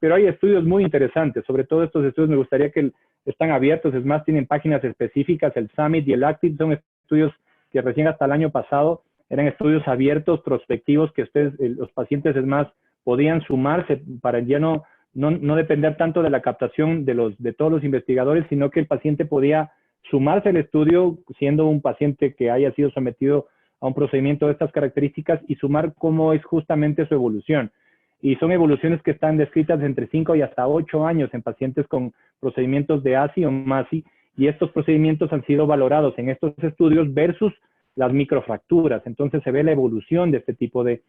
pero hay estudios muy interesantes. Sobre todo estos estudios me gustaría que están abiertos, es más, tienen páginas específicas, el Summit y el Active son estudios que recién hasta el año pasado eran estudios abiertos, prospectivos, que ustedes, los pacientes, es más, podían sumarse para ya no depender tanto de la captación de todos los investigadores, sino que el paciente podía sumarse al estudio siendo un paciente que haya sido sometido a un procedimiento de estas características y sumar cómo es justamente su evolución. Y son evoluciones que están descritas entre 5 y hasta 8 años en pacientes con procedimientos de ASI o MASI, y estos procedimientos han sido valorados en estos estudios versus las microfracturas. Entonces se ve la evolución de este tipo de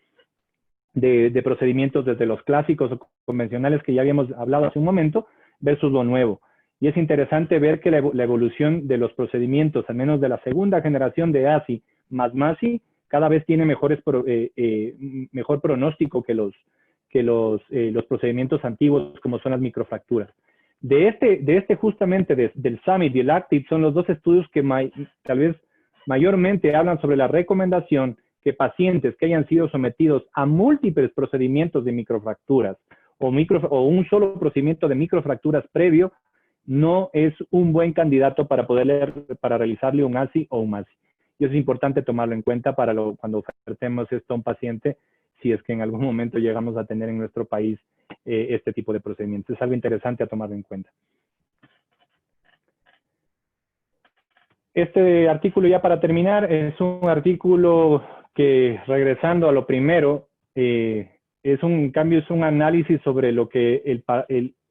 procedimientos desde los clásicos o convencionales que ya habíamos hablado hace un momento versus lo nuevo. Y es interesante ver que la evolución de los procedimientos, al menos de la segunda generación de ASI más MASI, cada vez tiene mejor pronóstico que los procedimientos antiguos, como son las microfracturas. Justamente del Summit y el Active son los dos estudios que tal vez mayormente hablan sobre la recomendación que pacientes que hayan sido sometidos a múltiples procedimientos de microfracturas o un solo procedimiento de microfracturas previo no es un buen candidato para realizarle un ASI o un MASI. Y eso es importante tomarlo en cuenta cuando ofertemos esto a un paciente, si es que en algún momento llegamos a tener en nuestro país este tipo de procedimientos. Es algo interesante a tomarlo en cuenta. Este artículo, ya para terminar, es un artículo que, regresando a lo primero, es un análisis sobre lo que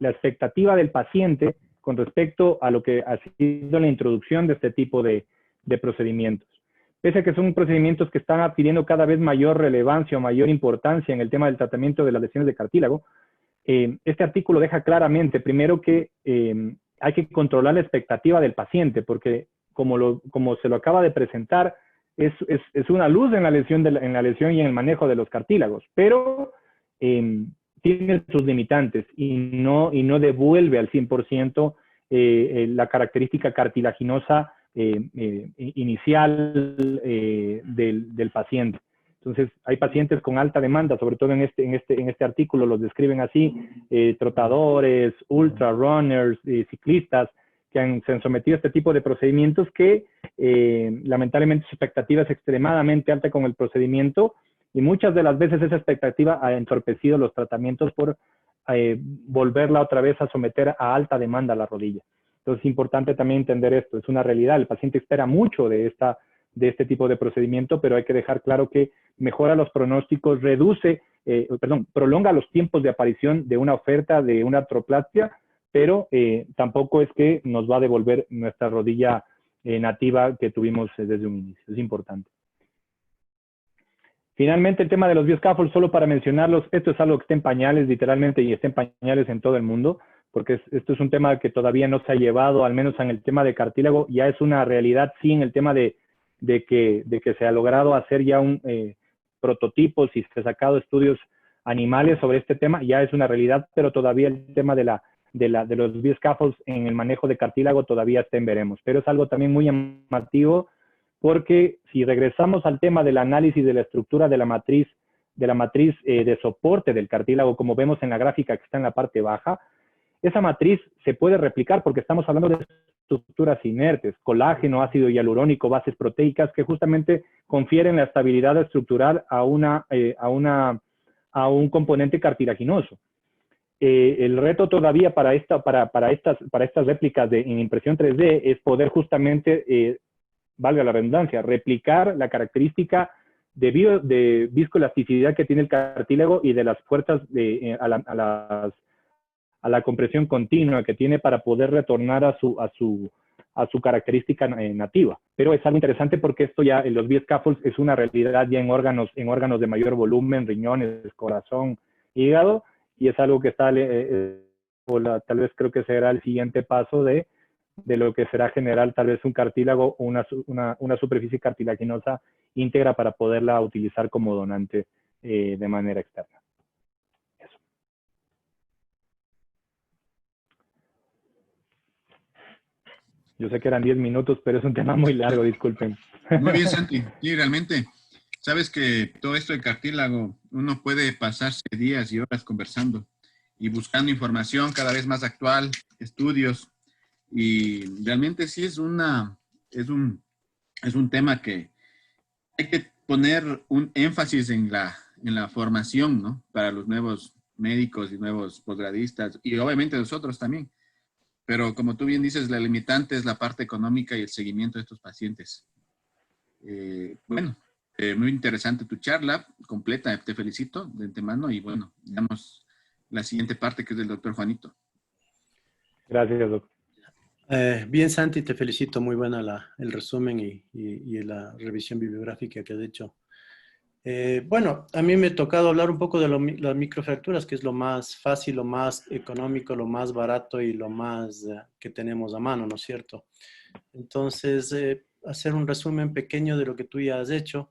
la expectativa del paciente con respecto a lo que ha sido la introducción de este tipo de procedimientos. Pese a que son procedimientos que están adquiriendo cada vez mayor relevancia o mayor importancia en el tema del tratamiento de las lesiones de cartílago, este artículo deja claramente, primero, que hay que controlar la expectativa del paciente, porque como se lo acaba de presentar, es una luz en la lesión y en el manejo de los cartílagos, pero tiene sus limitantes y no devuelve al 100% la característica cartilaginosa inicial del paciente. Entonces, hay pacientes con alta demanda, sobre todo en este artículo los describen así, trotadores, ultra runners, ciclistas, que se han sometido a este tipo de procedimientos que lamentablemente su expectativa es extremadamente alta con el procedimiento, y muchas de las veces esa expectativa ha entorpecido los tratamientos por volverla otra vez a someter a alta demanda a la rodilla. Entonces es importante también entender esto, es una realidad, el paciente espera mucho de este tipo de procedimiento, pero hay que dejar claro que mejora los pronósticos, prolonga los tiempos de aparición de una oferta de una artroplastia, pero tampoco es que nos va a devolver nuestra rodilla nativa que tuvimos desde un inicio. Es importante. Finalmente, el tema de los bioscaffolds, solo para mencionarlos, esto es algo que está en pañales, literalmente, y está en pañales en todo el mundo, porque esto es un tema que todavía no se ha llevado, al menos en el tema de cartílago, ya es una realidad, sí, en el tema de que se ha logrado hacer ya prototipos y se ha sacado estudios animales sobre este tema, ya es una realidad, pero todavía el tema de los bioscaffolds en el manejo de cartílago todavía está en veremos. Pero es algo también muy llamativo, porque si regresamos al tema del análisis de la estructura de la matriz de soporte del cartílago, como vemos en la gráfica que está en la parte baja, esa matriz se puede replicar porque estamos hablando de estructuras inertes, colágeno, ácido hialurónico, bases proteicas, que justamente confieren la estabilidad estructural a un componente cartilaginoso. El reto todavía para estas réplicas en impresión 3D es poder justamente, valga la redundancia, replicar la característica de viscoelasticidad que tiene el cartílago y de las fuerzas a la compresión continua que tiene para poder retornar a su característica nativa. Pero es algo interesante porque esto ya, en los bioscaffolds, es una realidad ya en órganos de mayor volumen, riñones, corazón, hígado, y es algo que está, tal vez creo que será el siguiente paso de de lo que será general tal vez un cartílago o una superficie cartilaginosa íntegra para poderla utilizar como donante de manera externa. Eso. Yo sé que eran 10 minutos, pero es un tema muy largo, disculpen. Muy bien, Santi. Sí, realmente, sabes que todo esto de cartílago, uno puede pasarse días y horas conversando y buscando información cada vez más actual, estudios, y realmente sí es un tema que hay que poner un énfasis en la formación, ¿no? Para los nuevos médicos y nuevos posgradistas, y obviamente nosotros también. Pero como tú bien dices, la limitante es la parte económica y el seguimiento de estos pacientes. Muy interesante tu charla completa, te felicito de antemano y bueno, damos la siguiente parte que es del doctor Juanito. Gracias, doctor. Bien, Santi, te felicito. Muy buena el resumen y la revisión bibliográfica que has hecho. Bueno, a mí me ha tocado hablar un poco de las microfracturas, que es lo más fácil, lo más económico, lo más barato y lo más que tenemos a mano, ¿no es cierto? Entonces, hacer un resumen pequeño de lo que tú ya has hecho.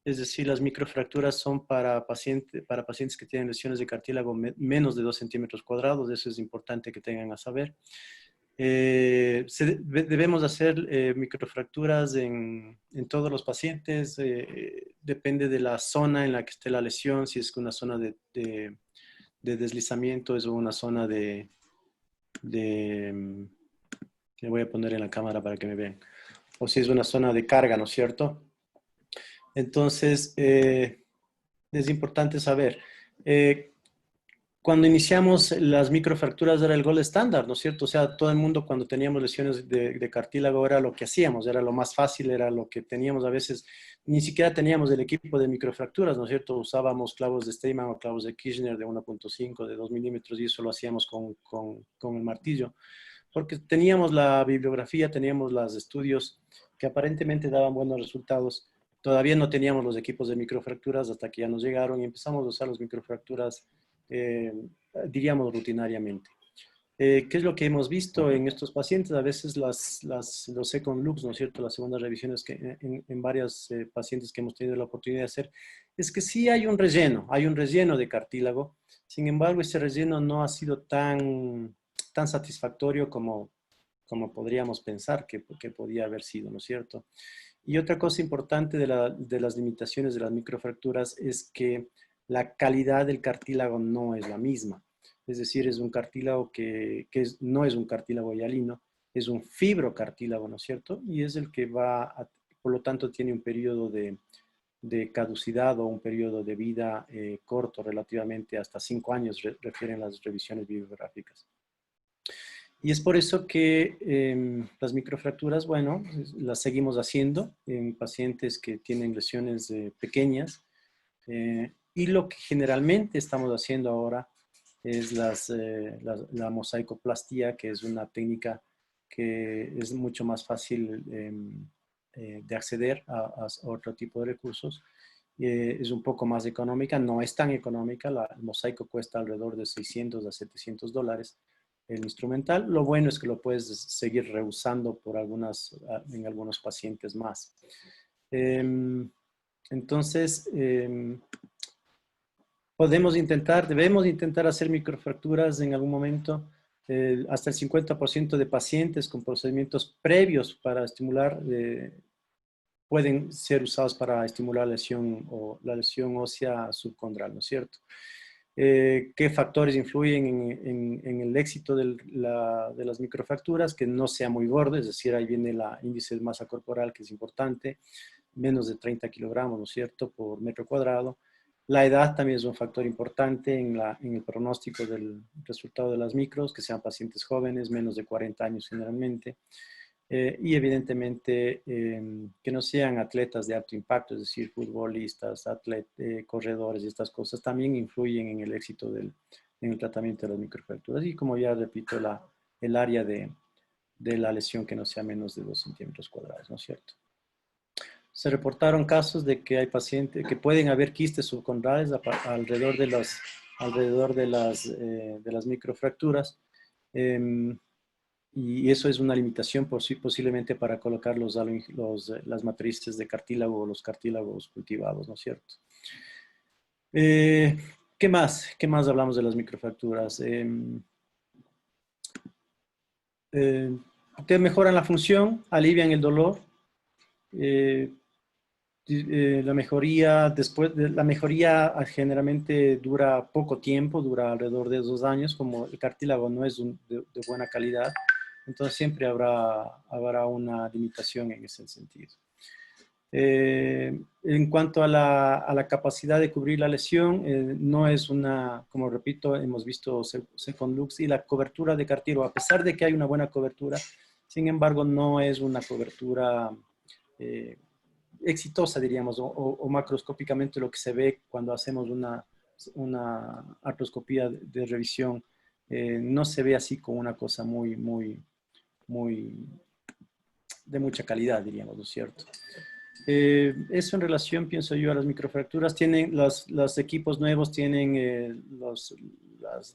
Es decir, las microfracturas son para pacientes que tienen lesiones de cartílago menos de 2 centímetros cuadrados. Eso es importante que tengan a saber. Debemos hacer microfracturas en todos los pacientes. Depende de la zona en la que esté la lesión, si es una zona de deslizamiento, es una zona que voy a poner en la cámara para que me vean, o si es una zona de carga, ¿no es cierto? Entonces, es importante saber. Cuando iniciamos las microfracturas era el gold estándar, ¿no es cierto? O sea, todo el mundo cuando teníamos lesiones de cartílago era lo que hacíamos, era lo más fácil, era lo que teníamos a veces. Ni siquiera teníamos el equipo de microfracturas, ¿no es cierto? Usábamos clavos de Steinmann o clavos de Kirchner de 1.5, de 2 milímetros y eso lo hacíamos con el martillo. Porque teníamos la bibliografía, teníamos los estudios que aparentemente daban buenos resultados. Todavía no teníamos los equipos de microfracturas hasta que ya nos llegaron y empezamos a usar las microfracturas diríamos rutinariamente. ¿Qué es lo que hemos visto en estos pacientes? A veces los second looks, ¿no es cierto? Las segundas revisiones que en varios pacientes que hemos tenido la oportunidad de hacer, es que sí hay un relleno de cartílago. Sin embargo, ese relleno no ha sido tan satisfactorio como podríamos pensar que podía haber sido, ¿no es cierto? Y otra cosa importante de las limitaciones de las microfracturas es que la calidad del cartílago no es la misma. Es decir, es un cartílago no es un cartílago hialino, es un fibrocartílago, ¿no es cierto? Y es el que por lo tanto, tiene un periodo de caducidad o un periodo de vida corto, relativamente hasta 5 años, refieren las revisiones bibliográficas. Y es por eso que las microfracturas, bueno, las seguimos haciendo en pacientes que tienen lesiones pequeñas. Y lo que generalmente estamos haciendo ahora es la mosaicoplastía, que es una técnica que es mucho más fácil de acceder a otro tipo de recursos. Es un poco más económica, no es tan económica. El mosaico cuesta alrededor de $600 a $700 el instrumental. Lo bueno es que lo puedes seguir reusando en algunos pacientes más. Entonces, debemos intentar hacer microfracturas en algún momento. Hasta el 50% de pacientes con procedimientos previos para estimular pueden ser usados para estimular la lesión ósea subcondral, ¿no es cierto? ¿Qué factores influyen en el éxito de las microfracturas? Que no sea muy gordo, es decir, ahí viene el índice de masa corporal, que es importante, menos de 30 kilogramos, ¿no es cierto?, por metro cuadrado. La edad también es un factor importante en el pronóstico del resultado de las micros, que sean pacientes jóvenes, menos de 40 años generalmente. Y evidentemente que no sean atletas de alto impacto, es decir, futbolistas, corredores y estas cosas también influyen en el éxito en el tratamiento de las microfracturas. Y como ya repito, el área de la lesión que no sea menos de 2 centímetros cuadrados, ¿no es cierto? Se reportaron casos de que hay pacientes que pueden haber quistes subcondrales alrededor de las microfracturas. y eso es una limitación posiblemente para colocar las matrices de cartílago o los cartílagos cultivados, ¿no es cierto? ¿Qué más? ¿Qué más hablamos de las microfracturas? Que mejoran la función, alivian el dolor. La mejoría generalmente dura poco tiempo, dura alrededor de 2 años, como el cartílago no es de buena calidad, entonces siempre habrá una limitación en ese sentido. En cuanto a la capacidad de cubrir la lesión, no es como repito, hemos visto Second Lux y la cobertura de cartílago, a pesar de que hay una buena cobertura, sin embargo no es una cobertura exitosa, diríamos, o macroscópicamente lo que se ve cuando hacemos una artroscopía de revisión, no se ve así como una cosa muy de mucha calidad, diríamos, ¿no es cierto? Eso en relación, pienso yo, a las microfracturas. Tienen los equipos nuevos, tienen las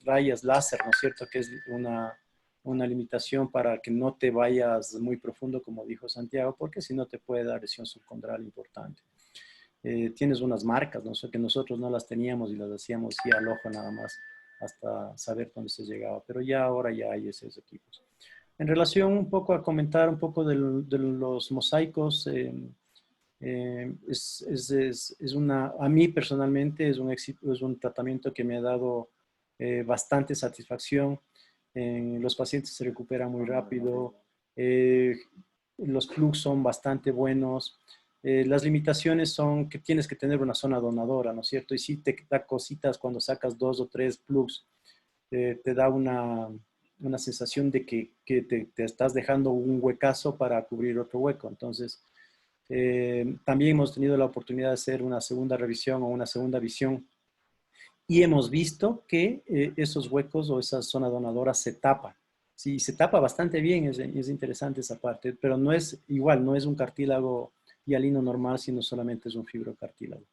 rayas láser, ¿no es cierto? Que es una limitación para que no te vayas muy profundo, como dijo Santiago, porque si no te puede dar lesión subcondral importante. Tienes unas marcas, ¿no? Que nosotros no las teníamos y las hacíamos así al ojo nada más, hasta saber dónde se llegaba. Pero ya ahora ya hay esos equipos. En relación un poco a comentar un poco de los mosaicos, a mí personalmente es un tratamiento que me ha dado bastante satisfacción. Los pacientes se recuperan muy rápido, los plugs son bastante buenos. Las limitaciones son que tienes que tener una zona donadora, ¿no es cierto? Y sí te da cositas cuando sacas 2 o 3 plugs, te da una sensación de que te estás dejando un huecazo para cubrir otro hueco. Entonces, también hemos tenido la oportunidad de hacer una segunda revisión o una segunda visión y hemos visto que esos huecos o esa zona donadora se tapan. Sí, se tapa bastante bien, es interesante esa parte, pero no es igual, no es un cartílago hialino normal, sino solamente es un fibrocartílago.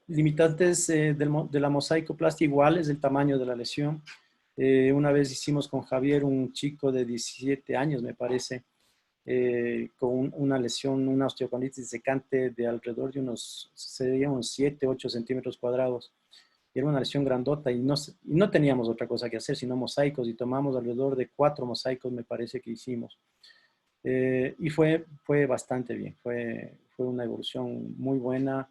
Limitantes de la mosaicoplastia igual es el tamaño de la lesión. Una vez hicimos con Javier un chico de 17 años, me parece, con una lesión, una osteocondritis secante de alrededor de serían unos 7, 8 centímetros cuadrados. Era una lesión grandota y no teníamos otra cosa que hacer sino mosaicos y tomamos alrededor de 4 mosaicos, me parece que hicimos. Y fue bastante bien, fue una evolución muy buena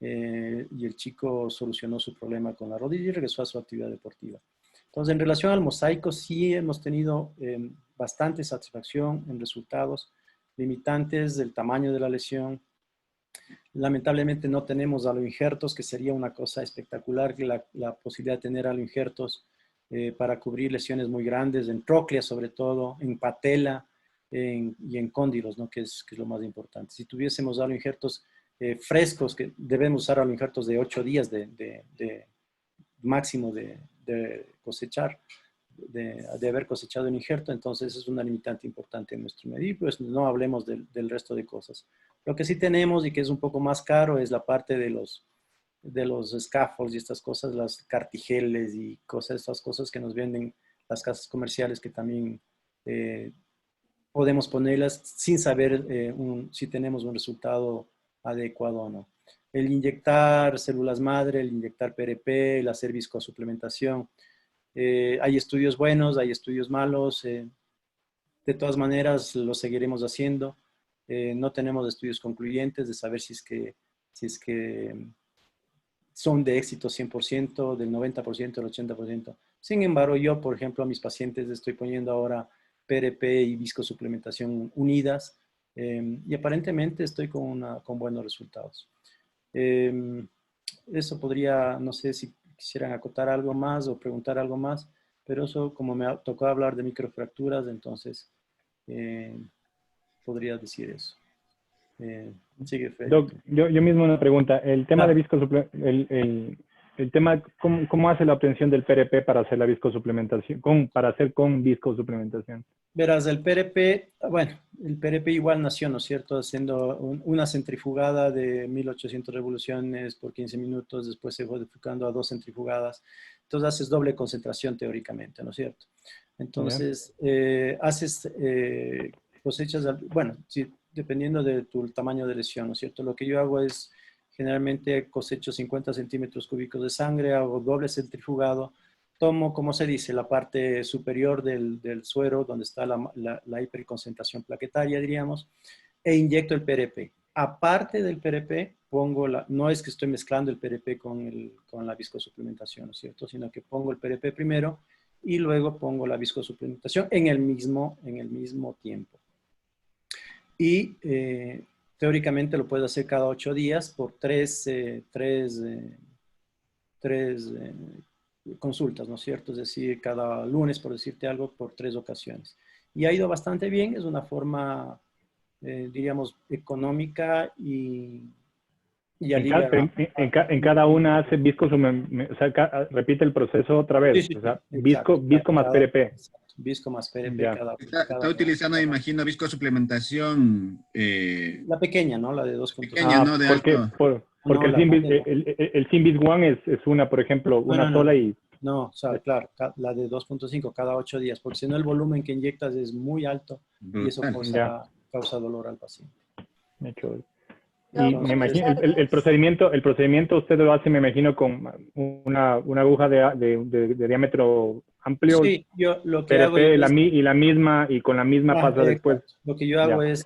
y el chico solucionó su problema con la rodilla y regresó a su actividad deportiva. Entonces, en relación al mosaico, sí hemos tenido bastante satisfacción en resultados, limitantes del tamaño de la lesión. Lamentablemente no tenemos aloinjertos, que sería una cosa espectacular, que la posibilidad de tener aloinjertos para cubrir lesiones muy grandes, en tróclea sobre todo, en patela y en cóndilos, ¿no? que es lo más importante. Si tuviésemos aloinjertos frescos, que debemos usar aloinjertos de 8 días de máximo de cosechar, de haber cosechado el injerto, entonces es una limitante importante en nuestro medio. Y pues no hablemos del resto de cosas. Lo que sí tenemos y que es un poco más caro es la parte de los scaffolds y estas cosas, las cartigeles y estas cosas que nos venden las casas comerciales, que también podemos ponerlas sin saber si tenemos un resultado adecuado o no. El inyectar células madre, el inyectar PRP, el hacer viscosuplementación. Hay estudios buenos, hay estudios malos. De todas maneras, lo seguiremos haciendo. No tenemos estudios concluyentes de saber si es que son de éxito 100%, del 90%, del 80%. Sin embargo, yo, por ejemplo, a mis pacientes estoy poniendo ahora PRP y viscosuplementación unidas y aparentemente estoy con buenos resultados. Eso podría, no sé si quisieran acotar algo más o preguntar algo más, pero eso, como me tocó hablar de microfracturas, entonces podría decir eso. Sigue, Fred. Doc, yo mismo una pregunta. El tema de el tema, ¿cómo hace la obtención del PRP para hacer la viscosuplementación, para hacer con viscosuplementación? Verás, el PRP, bueno, el PRP igual nació, ¿no es cierto?, haciendo una centrifugada de 1800 revoluciones por 15 minutos, después se fue enfocando a 2 centrifugadas. Entonces haces doble concentración teóricamente, ¿no es cierto? Entonces, haces cosechas, bueno, sí, dependiendo de tu tamaño de lesión, ¿no es cierto? Lo que yo hago es, generalmente cosecho 50 centímetros cúbicos de sangre, hago doble centrifugado, tomo, como se dice, la parte superior del suero, donde está la hiperconcentración plaquetaria, diríamos, e inyecto el PRP. Aparte del PRP, pongo no es que estoy mezclando el PRP con la viscosuplementación, ¿no es cierto? Sino que pongo el PRP primero y luego pongo la viscosuplementación en el mismo tiempo. Y teóricamente lo puedo hacer cada 8 días por tres consultas, ¿no es cierto? Es decir, cada lunes, por decirte algo, por 3 ocasiones. Y ha ido bastante bien, es una forma, diríamos, económica y alivia. En cada una hace o sea, repite el proceso otra vez. Sí, o sea, exacto. visco más PRP. Exacto. Visco más PRP Ya. Está utilizando, me imagino, viscosuplementación la pequeña, ¿no? La de 2.5. pequeña, ¿no? De alto. Porque No, el Symbis One es una, por ejemplo, una sola y... No, o sea, claro, la de 2.5 cada 8 días, porque si no el volumen que inyectas es muy alto y eso causa dolor al paciente. Y me imagino, el procedimiento usted lo hace, me imagino, con una aguja de diámetro amplio. Sí, yo lo que PRP, hago es, y con la misma pasa después. Lo que yo hago es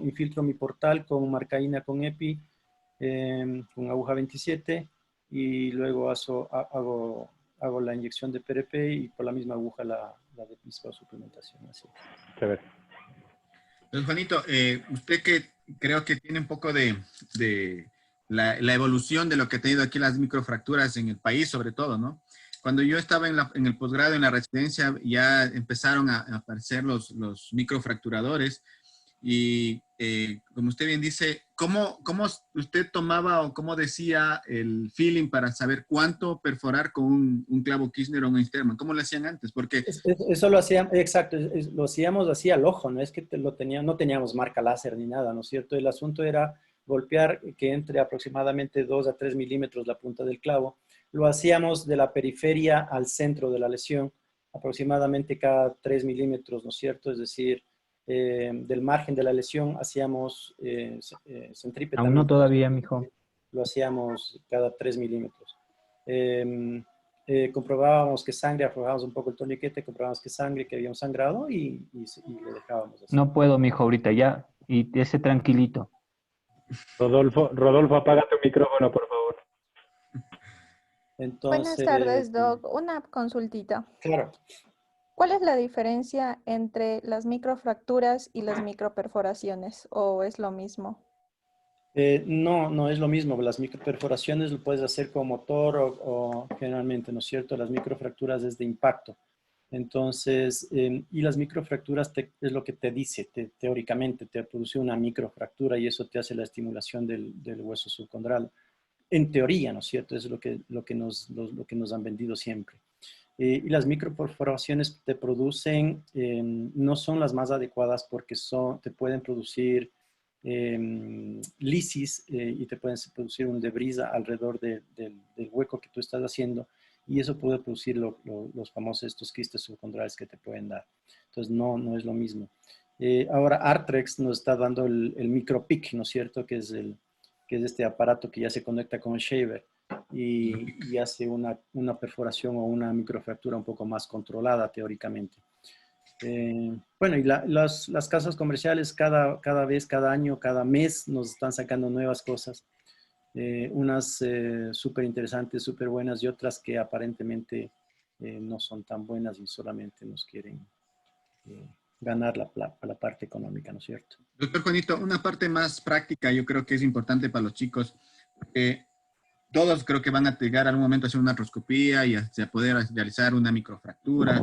infiltro mi portal con marcaína con EPI, con aguja 27 y luego hago la inyección de PRP y por la misma aguja la de viscosuplementación. Así. Chévere. Entonces, Juanito, usted que creo que tiene un poco de la evolución de lo que ha tenido aquí las microfracturas en el país, sobre todo, ¿no? Cuando yo estaba en el posgrado, en la residencia, ya empezaron a aparecer los microfracturadores y, como usted bien dice, ¿cómo usted tomaba o cómo decía el feeling para saber cuánto perforar con un clavo Kirchner o un Insterman? ¿Cómo lo hacían antes? Porque... Eso lo hacíamos, exacto, lo hacíamos así al ojo, no es que no teníamos marca láser ni nada, ¿no es cierto? El asunto era golpear que entre aproximadamente 2 a 3 milímetros la punta del clavo. Lo hacíamos de la periferia al centro de la lesión, aproximadamente cada 3 milímetros, ¿no es cierto? Es decir, del margen de la lesión hacíamos centrípeta. Aún no todavía, mijo. Lo hacíamos cada 3 milímetros. Comprobábamos que sangre, aflojábamos un poco el torniquete, comprobábamos que sangre, que había un sangrado y lo dejábamos así. No puedo, mijo, ahorita ya. Y ese tranquilito. Rodolfo, apaga tu micrófono, por favor. Entonces, buenas tardes, Doc. Una consultita. Claro. ¿Cuál es la diferencia entre las microfracturas y las microperforaciones? ¿O es lo mismo? No es lo mismo. Las microperforaciones lo puedes hacer con motor o generalmente, ¿no es cierto? Las microfracturas es de impacto. Entonces, y las microfracturas es lo que te dice, teóricamente, te produce una microfractura y eso te hace la estimulación del hueso subcondral. En teoría, ¿no es cierto? Eso es lo que nos han vendido siempre. Y las microperforaciones te producen, no son las más adecuadas porque te pueden producir lisis y te pueden producir un debris alrededor del hueco que tú estás haciendo y eso puede producir los famosos estos quistes subcondrales que te pueden dar. Entonces no es lo mismo. Ahora Arthrex nos está dando el micropic, ¿no es cierto? Que es este aparato que ya se conecta con el shaver y hace una perforación o una microfractura un poco más controlada teóricamente. Bueno, y las casas comerciales cada vez, cada año, cada mes nos están sacando nuevas cosas. Unas súper interesantes, súper buenas y otras que aparentemente no son tan buenas y solamente nos quieren ganar la parte económica, ¿no es cierto? Doctor Juanito, una parte más práctica yo creo que es importante para los chicos. Todos creo que van a llegar a algún momento a hacer una artroscopía y a poder realizar una microfractura.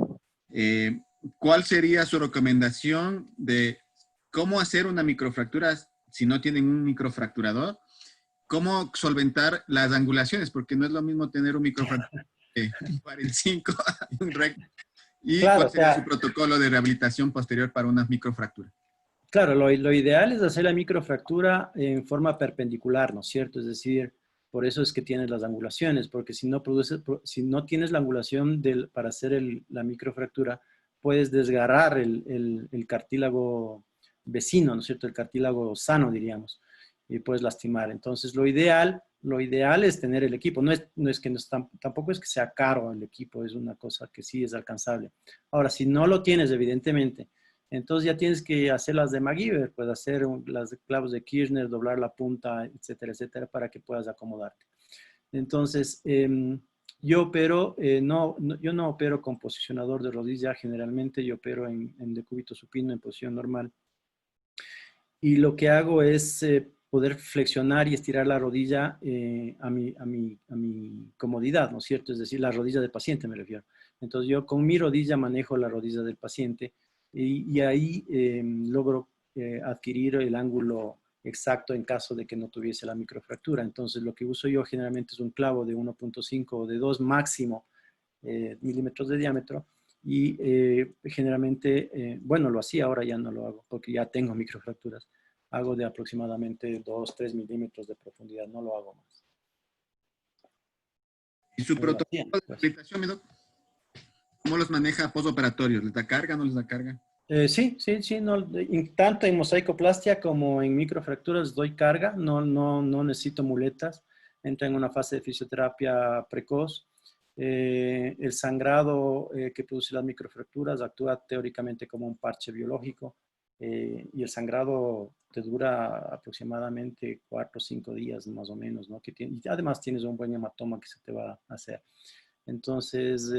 ¿Cuál sería su recomendación de cómo hacer una microfractura si no tienen un microfracturador? ¿Cómo solventar las angulaciones? Porque no es lo mismo tener un microfracturador para el 5 y un recto. ¿Y claro, cuál sería su protocolo de rehabilitación posterior para una microfractura? Claro, lo ideal es hacer la microfractura en forma perpendicular, ¿no es cierto? Es decir, Por eso es que tienes las angulaciones, porque si no, si no tienes la angulación para hacer la microfractura, puedes desgarrar el cartílago vecino, ¿no es cierto? El cartílago sano, diríamos, y puedes lastimar. Entonces, lo ideal es tener el equipo. Tampoco es que sea caro el equipo, es una cosa que sí es alcanzable. Ahora, si no lo tienes, evidentemente, entonces ya tienes que hacer las de MacGyver, puedes hacer las clavos de Kirchner, doblar la punta, etcétera, etcétera, para que puedas acomodarte. Entonces, yo no opero con posicionador de rodilla, generalmente yo opero en decúbito supino en posición normal. Y lo que hago es poder flexionar y estirar la rodilla a mi comodidad, ¿no es cierto? Es decir, la rodilla del paciente me refiero. Entonces yo con mi rodilla manejo la rodilla del paciente y ahí logro adquirir el ángulo exacto en caso de que no tuviese la microfractura. Entonces lo que uso yo generalmente es un clavo de 1.5 o de 2 máximo milímetros de diámetro y generalmente, bueno, lo hacía, ahora ya no lo hago porque ya tengo microfracturas. Hago de aproximadamente 2-3 milímetros de profundidad, no lo hago más. ¿Y su protocolo de rehabilitación, mi doc? ¿Cómo los maneja postoperatorios? ¿Les da carga, no les da carga? Sí. No, tanto en mosaicoplastia como en microfracturas doy carga, no necesito muletas. Entro en una fase de fisioterapia precoz. El sangrado que produce las microfracturas actúa teóricamente como un parche biológico y el sangrado te dura aproximadamente 4 o 5 días más o menos, ¿no? Y además tienes un buen hematoma que se te va a hacer. Entonces,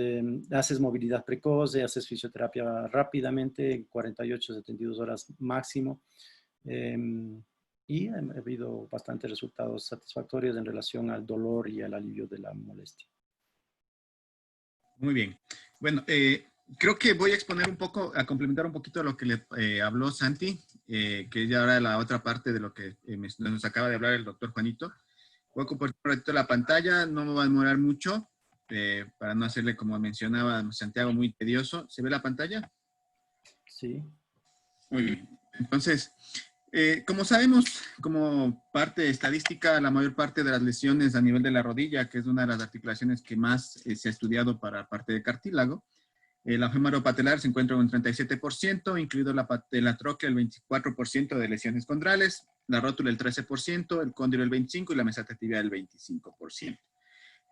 haces movilidad precoz, haces fisioterapia rápidamente, en 48, 72 horas máximo. Y ha habido bastantes resultados satisfactorios en relación al dolor y al alivio de la molestia. Muy bien. Bueno, creo que voy a exponer un poco, a complementar un poquito lo que le habló Santi, que ya ahora la otra parte de lo que nos acaba de hablar el doctor Juanito. Voy a compartir un ratito la pantalla, no me va a demorar mucho. Para no hacerle, como mencionaba Santiago, muy tedioso. ¿Se ve la pantalla? Sí. Muy bien. Entonces, como sabemos, como parte estadística, la mayor parte de las lesiones a nivel de la rodilla, que es una de las articulaciones que más se ha estudiado para parte de cartílago, la femoropatelar se encuentra en un 37%, incluido la tróquea el 24% de lesiones condrales, la rótula el 13%, el cóndilo el 25% y la mesatativa el 25%.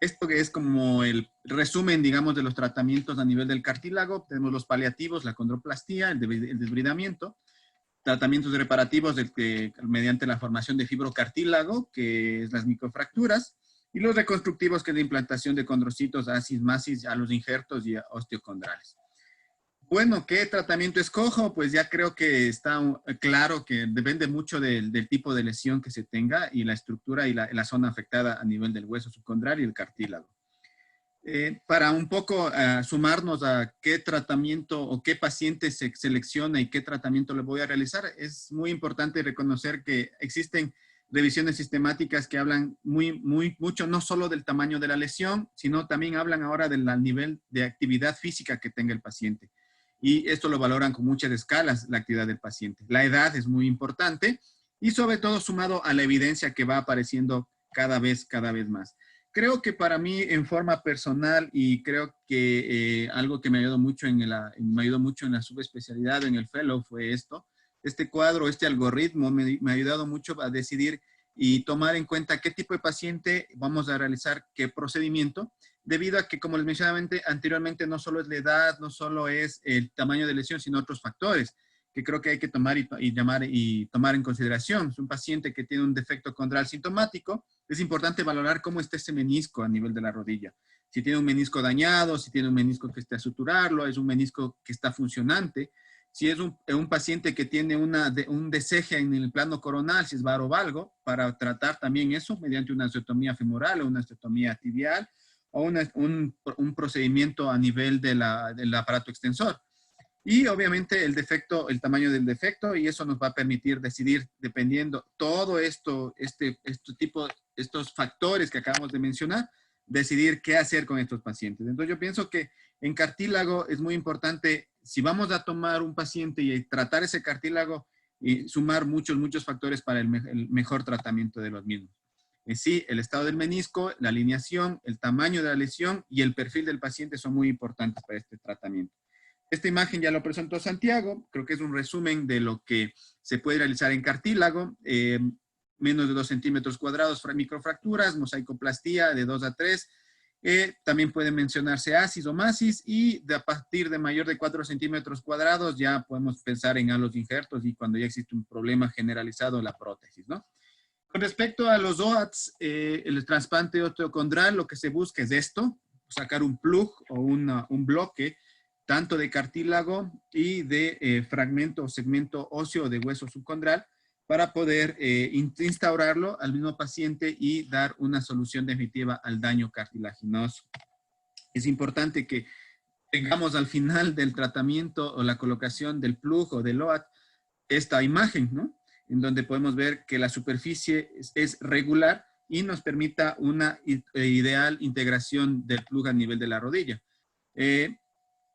Esto que es como el resumen, digamos, de los tratamientos a nivel del cartílago. Tenemos los paliativos, la condroplastía, el desbridamiento, tratamientos reparativos mediante la formación de fibrocartílago, que es las microfracturas, y los reconstructivos, que es la implantación de condrocitos, masis a los injertos y osteocondrales. Bueno, ¿qué tratamiento escojo? Pues ya creo que está claro que depende mucho del tipo de lesión que se tenga y la estructura y la zona afectada a nivel del hueso subcondral y el cartílago. Para un poco sumarnos a qué tratamiento o qué paciente se selecciona y qué tratamiento le voy a realizar, es muy importante reconocer que existen revisiones sistemáticas que hablan mucho, no solo del tamaño de la lesión, sino también hablan ahora del nivel de actividad física que tenga el paciente. Y esto lo valoran con muchas escalas, la actividad del paciente. La edad es muy importante y sobre todo sumado a la evidencia que va apareciendo cada vez más. Creo que para mí en forma personal y creo que algo que me ayudó mucho en la subespecialidad, en el fellow, fue esto. Este cuadro, este algoritmo me ha ayudado mucho a decidir y tomar en cuenta qué tipo de paciente vamos a realizar qué procedimiento, debido a que, como les mencionaba anteriormente, no solo es la edad, no solo es el tamaño de lesión, sino otros factores que creo que hay que tomar tomar en consideración. Es un paciente que tiene un defecto condral sintomático, es importante valorar cómo está ese menisco a nivel de la rodilla. Si tiene un menisco dañado, si tiene un menisco que está a suturarlo, es un menisco que está funcionante. Si es un paciente que tiene un deseje en el plano coronal, si es varovalgo, para tratar también eso mediante una osteotomía femoral o una osteotomía tibial o un procedimiento a nivel del aparato extensor. Y obviamente el tamaño del defecto, y eso nos va a permitir decidir, dependiendo todo estos factores que acabamos de mencionar, decidir qué hacer con estos pacientes. Entonces yo pienso que en cartílago es muy importante, si vamos a tomar un paciente y tratar ese cartílago, y sumar muchos factores para el mejor tratamiento de los mismos. sí, el estado del menisco, la alineación, el tamaño de la lesión y el perfil del paciente son muy importantes para este tratamiento. Esta imagen ya lo presentó Santiago, creo que es un resumen de lo que se puede realizar en cartílago, menos de 2 centímetros cuadrados, microfracturas, mosaicoplastía de 2 a 3, también pueden mencionarse asis o masis, y a partir de mayor de 4 centímetros cuadrados ya podemos pensar en halos injertos y cuando ya existe un problema generalizado la prótesis, ¿no? Con respecto a los OATs, el trasplante osteocondral, lo que se busca es esto, sacar un plug o un bloque tanto de cartílago y de fragmento o segmento óseo de hueso subcondral para poder instaurarlo al mismo paciente y dar una solución definitiva al daño cartilaginoso. Es importante que tengamos al final del tratamiento o la colocación del plug o del OAT esta imagen, ¿no? En donde podemos ver que la superficie es regular y nos permita una ideal integración del plug a nivel de la rodilla.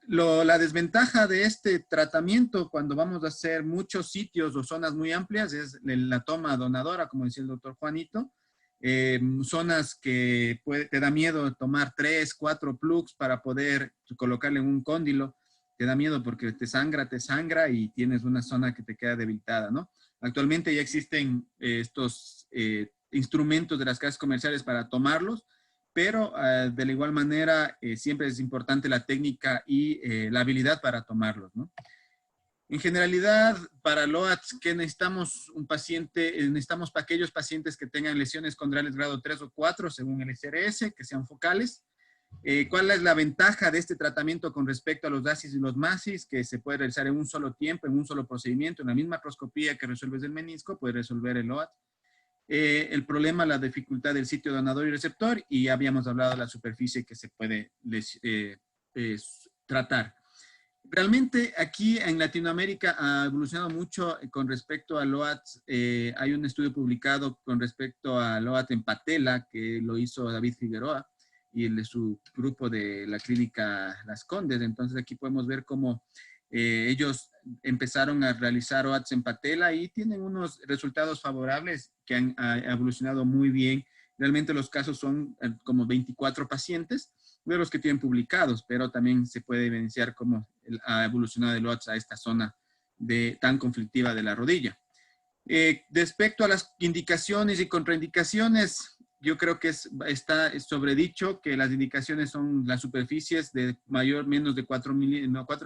La desventaja de este tratamiento cuando vamos a hacer muchos sitios o zonas muy amplias es la toma donadora, como decía el doctor Juanito. Zonas que te da miedo tomar 3, 4 plugs para poder colocarle en un cóndilo. Te da miedo porque te sangra y tienes una zona que te queda debilitada, ¿no? Actualmente ya existen estos instrumentos de las casas comerciales para tomarlos, pero de la igual manera siempre es importante la técnica y la habilidad para tomarlos, ¿no? En generalidad, para LOATS, ¿qué necesitamos? Necesitamos para aquellos pacientes que tengan lesiones condrales grado 3 o 4, según el SRS, que sean focales. ¿Cuál es la ventaja de este tratamiento con respecto a los DASIS y los MASIS? Que se puede realizar en un solo tiempo, en un solo procedimiento, en la misma artroscopía que resuelves el menisco, puede resolver el LOAT. El problema, la dificultad del sitio donador y receptor, y ya habíamos hablado de la superficie que se puede tratar. Realmente aquí en Latinoamérica ha evolucionado mucho con respecto a LOATs. Hay un estudio publicado con respecto a LOAT en patela que lo hizo David Figueroa y el de su grupo de la clínica Las Condes. Entonces aquí podemos ver cómo ellos empezaron a realizar OATs en patela y tienen unos resultados favorables que han evolucionado muy bien. Realmente los casos son como 24 pacientes de los que tienen publicados, pero también se puede evidenciar cómo ha evolucionado el OATs a esta zona tan conflictiva de la rodilla. Respecto a las indicaciones y contraindicaciones, yo creo que está sobredicho que las indicaciones son las superficies de menos de 4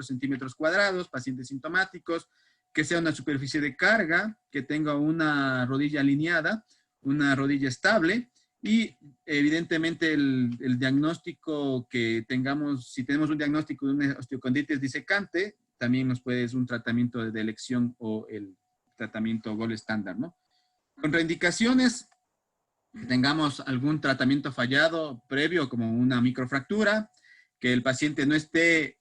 centímetros cuadrados, pacientes sintomáticos, que sea una superficie de carga, que tenga una rodilla alineada, una rodilla estable y evidentemente el diagnóstico que tengamos, si tenemos un diagnóstico de una osteocondritis disecante, también nos puede ser un tratamiento de elección o el tratamiento gold estándar, ¿no? Contraindicaciones, que tengamos algún tratamiento fallado previo como una microfractura, que el paciente no esté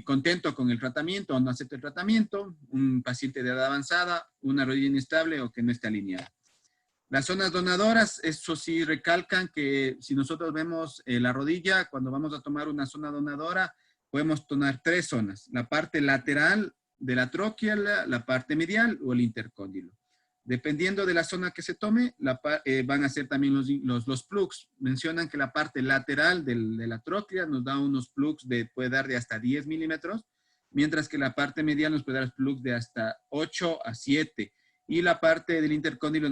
contento con el tratamiento o no acepte el tratamiento, un paciente de edad avanzada, una rodilla inestable o que no esté alineada. Las zonas donadoras, eso sí recalcan que si nosotros vemos la rodilla, cuando vamos a tomar una zona donadora, podemos tomar 3 zonas, la parte lateral de la tróquea, la parte medial o el intercóndilo. Dependiendo de la zona que se tome, van a ser también los plugs. Mencionan que la parte lateral de la tróquea nos da unos plugs puede dar de hasta 10 milímetros, mientras que la parte medial nos puede dar plugs de hasta 8 a 7. Y la parte del intercóndilo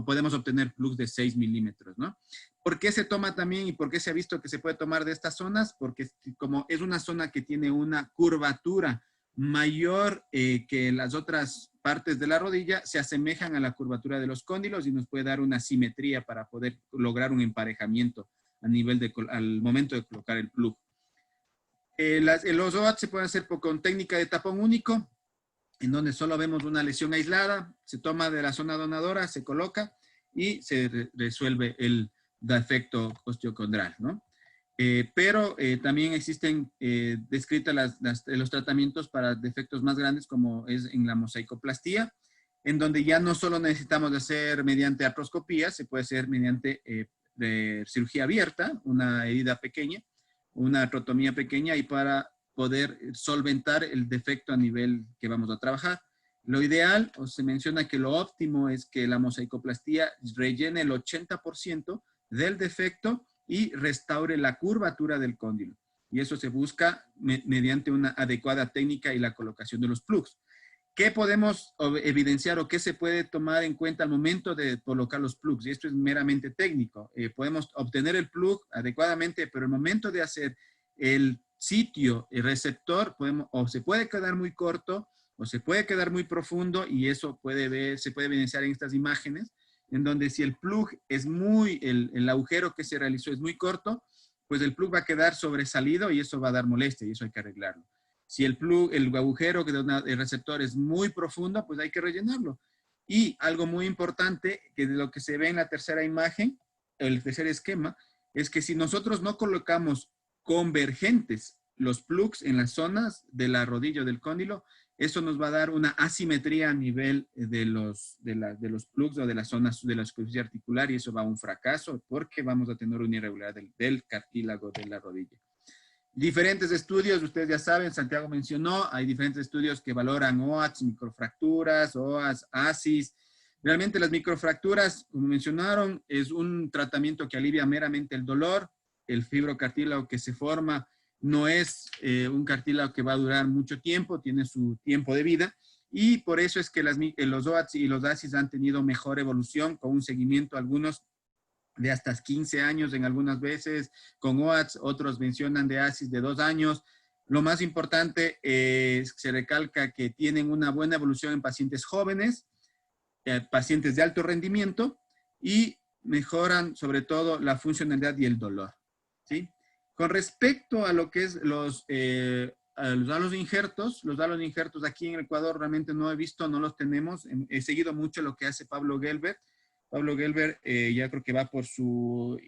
podemos obtener plugs de 6 milímetros, ¿no? ¿Por qué se toma también y por qué se ha visto que se puede tomar de estas zonas? Porque como es una zona que tiene una curvatura mayor que las otras partes de la rodilla, se asemejan a la curvatura de los cóndilos y nos puede dar una simetría para poder lograr un emparejamiento al momento de colocar el plug. Los OAT se pueden hacer con técnica de tapón único, en donde solo vemos una lesión aislada, se toma de la zona donadora, se coloca y se resuelve el defecto osteocondral, ¿no? Pero también existen descritas los tratamientos para defectos más grandes, como es en la mosaicoplastía, en donde ya no solo necesitamos hacer mediante artroscopía, se puede hacer mediante cirugía abierta, una herida pequeña, una artrotomía pequeña, y para poder solventar el defecto a nivel que vamos a trabajar. Lo ideal, o se menciona que lo óptimo es que la mosaicoplastía rellene el 80% del defecto y restaure la curvatura del cóndilo. Y eso se busca mediante una adecuada técnica y la colocación de los plugs. ¿Qué podemos evidenciar o qué se puede tomar en cuenta al momento de colocar los plugs? Y esto es meramente técnico. Podemos obtener el plug adecuadamente, pero el momento de hacer el sitio, el receptor, o se puede quedar muy corto o se puede quedar muy profundo, y eso se puede evidenciar en estas imágenes, en donde si el plug es el agujero que se realizó es muy corto, pues el plug va a quedar sobresalido y eso va a dar molestia y eso hay que arreglarlo. Si el agujero del receptor es muy profundo, pues hay que rellenarlo. Y algo muy importante, que de lo que se ve en la tercera imagen, el tercer esquema, es que si nosotros no colocamos convergentes los plugs en las zonas de la rodilla o del cóndilo, eso nos va a dar una asimetría a nivel de los plugs o de las zonas de la superficie articular, y eso va a un fracaso porque vamos a tener una irregularidad del cartílago de la rodilla. Diferentes estudios, ustedes ya saben, Santiago mencionó, hay diferentes estudios que valoran OATS, microfracturas, OAS, ASIS. Realmente las microfracturas, como mencionaron, es un tratamiento que alivia meramente el dolor. El fibrocartílago que se forma no es un cartílago que va a durar mucho tiempo, tiene su tiempo de vida, y por eso es que los OATS y los ASIS han tenido mejor evolución, con un seguimiento, algunos de hasta 15 años en algunas veces, con OATS, otros mencionan de ASIS de 2 años. Lo más importante es que se recalca que tienen una buena evolución en pacientes jóvenes, pacientes de alto rendimiento, y mejoran sobre todo la funcionalidad y el dolor, ¿sí? Con respecto a lo que es los injertos aquí en Ecuador realmente no he visto, no los tenemos. He seguido mucho lo que hace Pablo Gelbert. Pablo Gelbert ya creo que va por su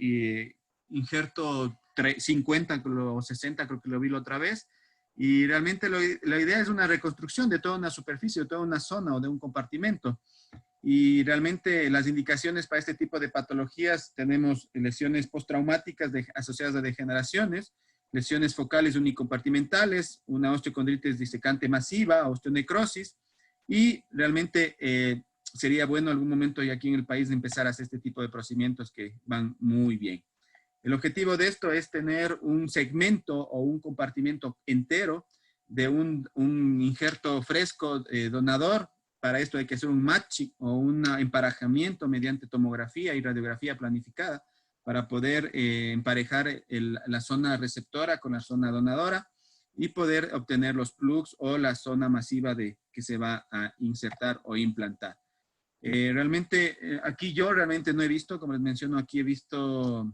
injerto 50 o 60, creo que lo vi la otra vez. Y realmente la idea es una reconstrucción de toda una superficie, de toda una zona o de un compartimento. Y realmente las indicaciones para este tipo de patologías, tenemos lesiones postraumáticas asociadas a degeneraciones, lesiones focales unicompartimentales, una osteocondritis disecante masiva, osteonecrosis, y realmente sería bueno algún momento y aquí en el país de empezar a hacer este tipo de procedimientos que van muy bien. El objetivo de esto es tener un segmento o un compartimento entero de un injerto fresco donador. Para esto hay que hacer un matching o un emparejamiento mediante tomografía y radiografía planificada para poder emparejar la zona receptora con la zona donadora y poder obtener los plugs o la zona masiva que se va a insertar o implantar. Aquí yo realmente no he visto, como les menciono, aquí he visto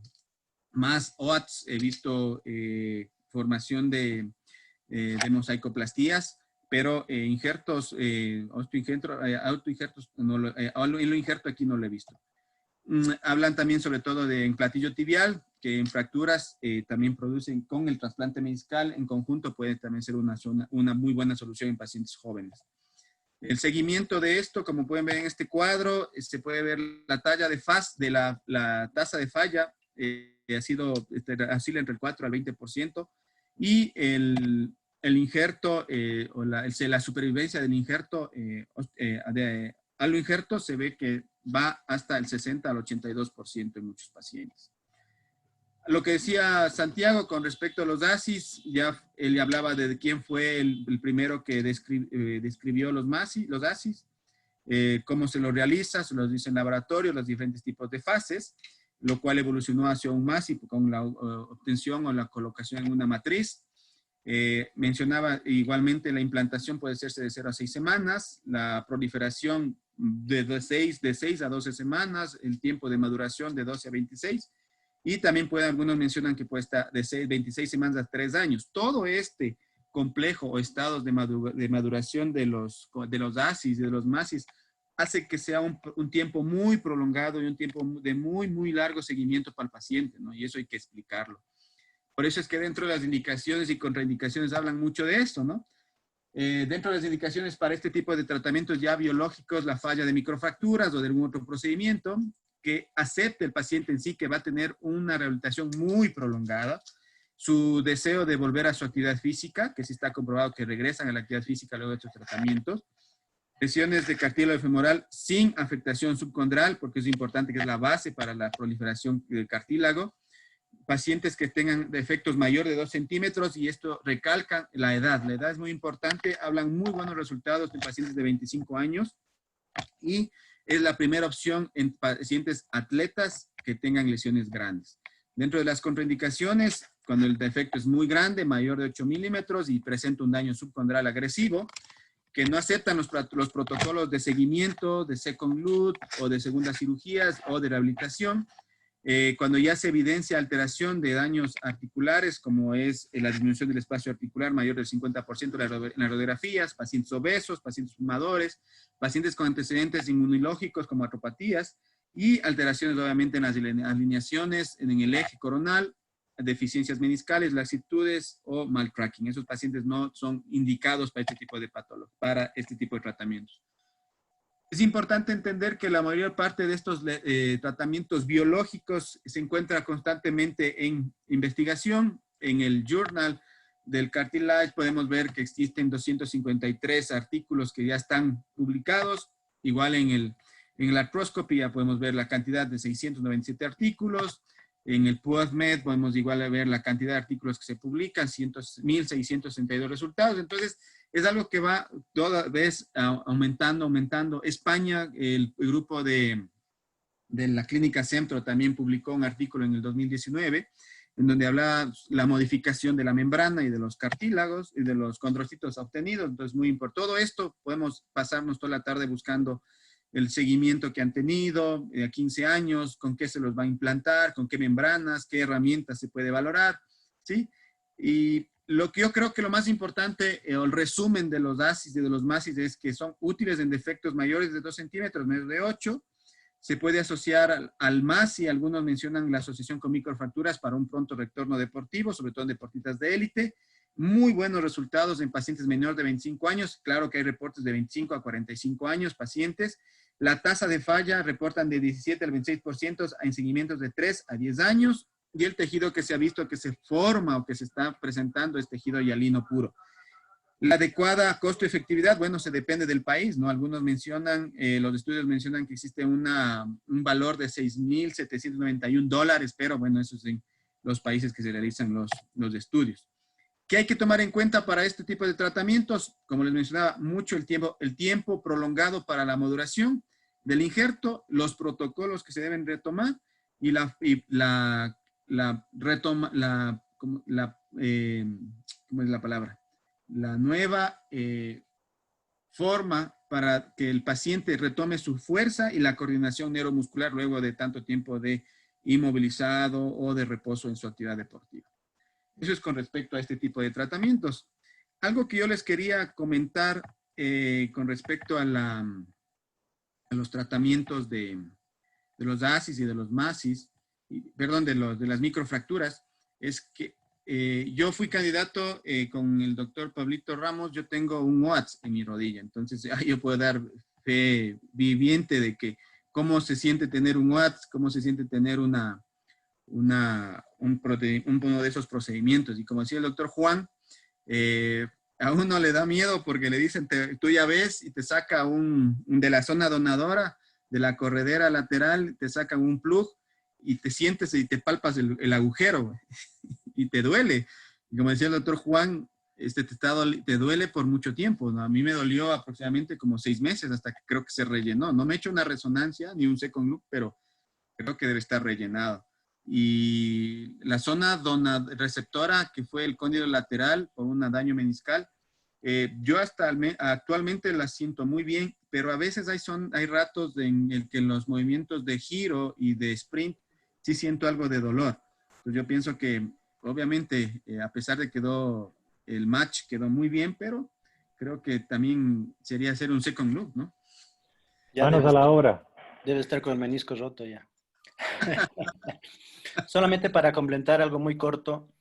más OATS, he visto formación de mosaicoplastías, pero autoinjertos, lo injerto aquí no lo he visto. Hablan también sobre todo de en platillo tibial, que en fracturas también producen con el trasplante meniscal, en conjunto puede también ser una muy buena solución en pacientes jóvenes. El seguimiento de esto, como pueden ver en este cuadro, se puede ver la talla de la tasa de falla, oscila entre el 4 al 20%, y el injerto o la supervivencia del injerto a lo injerto se ve que va hasta el 60 al 82% en muchos pacientes. Lo que decía Santiago con respecto a los ASIS, ya él hablaba de quién fue el primero que describió los ASIS, cómo se lo realiza, se los dice en laboratorio, los diferentes tipos de fases, lo cual evolucionó hacia un MASI con la obtención o la colocación en una matriz. Mencionaba igualmente la implantación puede hacerse de 0 a 6 semanas, la proliferación de 6 a 12 semanas, el tiempo de maduración de 12 a 26, y también algunos mencionan que puede estar de 26 semanas a 3 años. Todo este complejo o estados de maduración de los ASIS, de los MASIS, hace que sea un tiempo muy prolongado y un tiempo de muy, muy largo seguimiento para el paciente, ¿no? Y eso hay que explicarlo. Por eso es que dentro de las indicaciones y contraindicaciones hablan mucho de esto, ¿no? Dentro de las indicaciones para este tipo de tratamientos ya biológicos, la falla de microfracturas o de algún otro procedimiento, que acepte el paciente en sí que va a tener una rehabilitación muy prolongada, su deseo de volver a su actividad física, que sí está comprobado que regresan a la actividad física luego de estos tratamientos, lesiones de cartílago femoral sin afectación subcondral, porque es importante que es la base para la proliferación del cartílago. Pacientes que tengan defectos mayor de 2 centímetros, y esto recalca la edad. La edad es muy importante, hablan muy buenos resultados en pacientes de 25 años y es la primera opción en pacientes atletas que tengan lesiones grandes. Dentro de las contraindicaciones, cuando el defecto es muy grande, mayor de 8 milímetros y presenta un daño subcondral agresivo, que no aceptan los protocolos de seguimiento, de second look o de segundas cirugías o de rehabilitación. Cuando ya se evidencia alteración de daños articulares, como es la disminución del espacio articular mayor del 50% en las radiografías, pacientes obesos, pacientes fumadores, pacientes con antecedentes inmunológicos como artropatías, y alteraciones obviamente en las alineaciones, en el eje coronal, deficiencias meniscales, laxitudes o malcracking. Esos pacientes no son indicados para este tipo de patología, para este tipo de tratamientos. Es importante entender que la mayor parte de estos tratamientos biológicos se encuentra constantemente en investigación. En el Journal del Cartilage podemos ver que existen 253 artículos que ya están publicados. Igual en la arthroscopy ya podemos ver la cantidad de 697 artículos. En el PubMed podemos igual ver la cantidad de artículos que se publican, 1.662 resultados. Entonces, es algo que va toda vez aumentando. España, el grupo de la Clínica Centro también publicó un artículo en el 2019 en donde hablaba la modificación de la membrana y de los cartílagos y de los condrocitos obtenidos. Entonces, muy importante. Todo esto podemos pasarnos toda la tarde buscando el seguimiento que han tenido a 15 años, con qué se los va a implantar, con qué membranas, qué herramientas se puede valorar, ¿sí? Y lo que yo creo que lo más importante, o el resumen de los ASIS y de los MASIS, es que son útiles en defectos mayores de 2 centímetros, menos de 8. Se puede asociar al MASI, algunos mencionan la asociación con microfracturas para un pronto retorno deportivo, sobre todo en deportistas de élite. Muy buenos resultados en pacientes menores de 25 años. Claro que hay reportes de 25 a 45 años, pacientes. La tasa de falla reportan de 17 al 26% en seguimientos de 3 a 10 años. Y el tejido que se ha visto que se forma o que se está presentando es tejido hialino puro. La adecuada costo-efectividad, bueno, se depende del país, ¿no? Algunos mencionan, los estudios mencionan que existe un valor de $6,791, pero bueno, eso es en los países que se realizan los estudios. ¿Qué hay que tomar en cuenta para este tipo de tratamientos? Como les mencionaba, mucho el tiempo prolongado para la maduración del injerto, los protocolos que se deben retomar y ¿cómo es la palabra? La nueva forma para que el paciente retome su fuerza y la coordinación neuromuscular luego de tanto tiempo de inmovilizado o de reposo en su actividad deportiva. Eso es con respecto a este tipo de tratamientos. Algo que yo les quería comentar con respecto a los tratamientos de los ASIS y de los MASIS, perdón, de las microfracturas, es que yo fui candidato con el doctor Pablito Ramos. Yo tengo un WATS en mi rodilla, entonces yo puedo dar fe viviente de que cómo se siente tener un WATS, cómo se siente tener uno de esos procedimientos. Y como decía el doctor Juan, a uno le da miedo porque le dicen, tú ya ves, y te saca de la zona donadora, de la corredera lateral, te sacan un plug y te sientes y te palpas el agujero y te duele. Y como decía el doctor Juan, te duele por mucho tiempo, ¿no? A mí me dolió aproximadamente como 6 meses hasta que creo que se rellenó. No me he hecho una resonancia ni un second look, pero creo que debe estar rellenado. Y la zona receptora, que fue el cóndilo lateral por un daño meniscal, yo actualmente la siento muy bien, pero a veces hay ratos en el que en los movimientos de giro y de sprint sí siento algo de dolor. Entonces yo pienso que obviamente a pesar de que el match quedó muy bien, pero creo que también sería hacer un second look, ¿no? Manos a la obra. Debe estar con el menisco roto ya. Solamente para complementar algo muy corto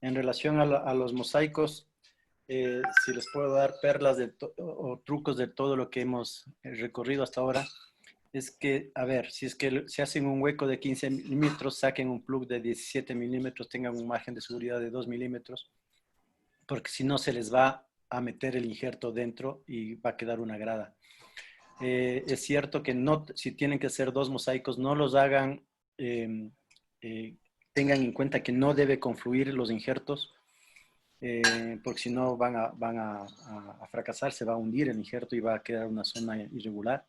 en relación a los mosaicos, si les puedo dar perlas o trucos de todo lo que hemos recorrido hasta ahora, es que, a ver, si es que se hacen un hueco de 15 milímetros, saquen un plug de 17 milímetros, tengan un margen de seguridad de 2 milímetros, porque si no se les va a meter el injerto dentro y va a quedar una grada. Es cierto que no, si tienen que hacer 2 mosaicos, no los hagan, tengan en cuenta que no debe confluir los injertos, porque si no van a fracasar, se va a hundir el injerto y va a quedar una zona irregular.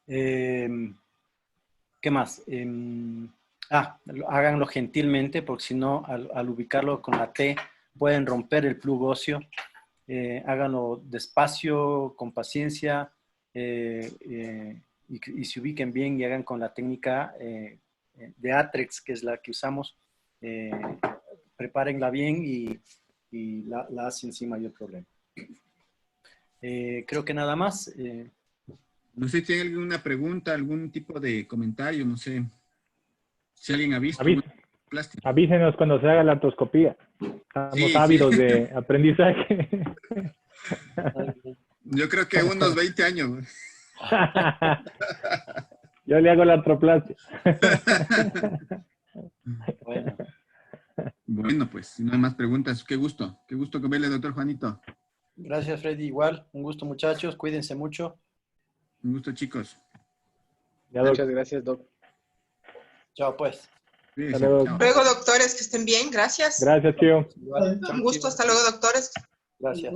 ¿Qué más? Háganlo gentilmente, porque si no, al ubicarlo con la T, pueden romper el plug óseo. Háganlo despacio, con paciencia, y se ubiquen bien y hagan con la técnica de Atrex, que es la que usamos. Prepárenla bien y la hacen sin mayor problema. Creo que nada más. No sé si tiene alguna pregunta, algún tipo de comentario, no sé. Si alguien ha visto plástico. Avísenos cuando se haga la artroscopía. Estamos ávidos de aprendizaje. Yo creo que unos 20 años. Yo le hago la artroplastia. Bueno, pues, si no hay más preguntas, qué gusto que verle, doctor Juanito. Gracias, Freddy. Igual, un gusto, muchachos. Cuídense mucho. Un gusto, chicos. Muchas gracias, doc. Chao, pues. Sí, hasta luego, doctores, que estén bien. Gracias. Gracias, tío. Un gusto. Hasta luego, doctores. Gracias.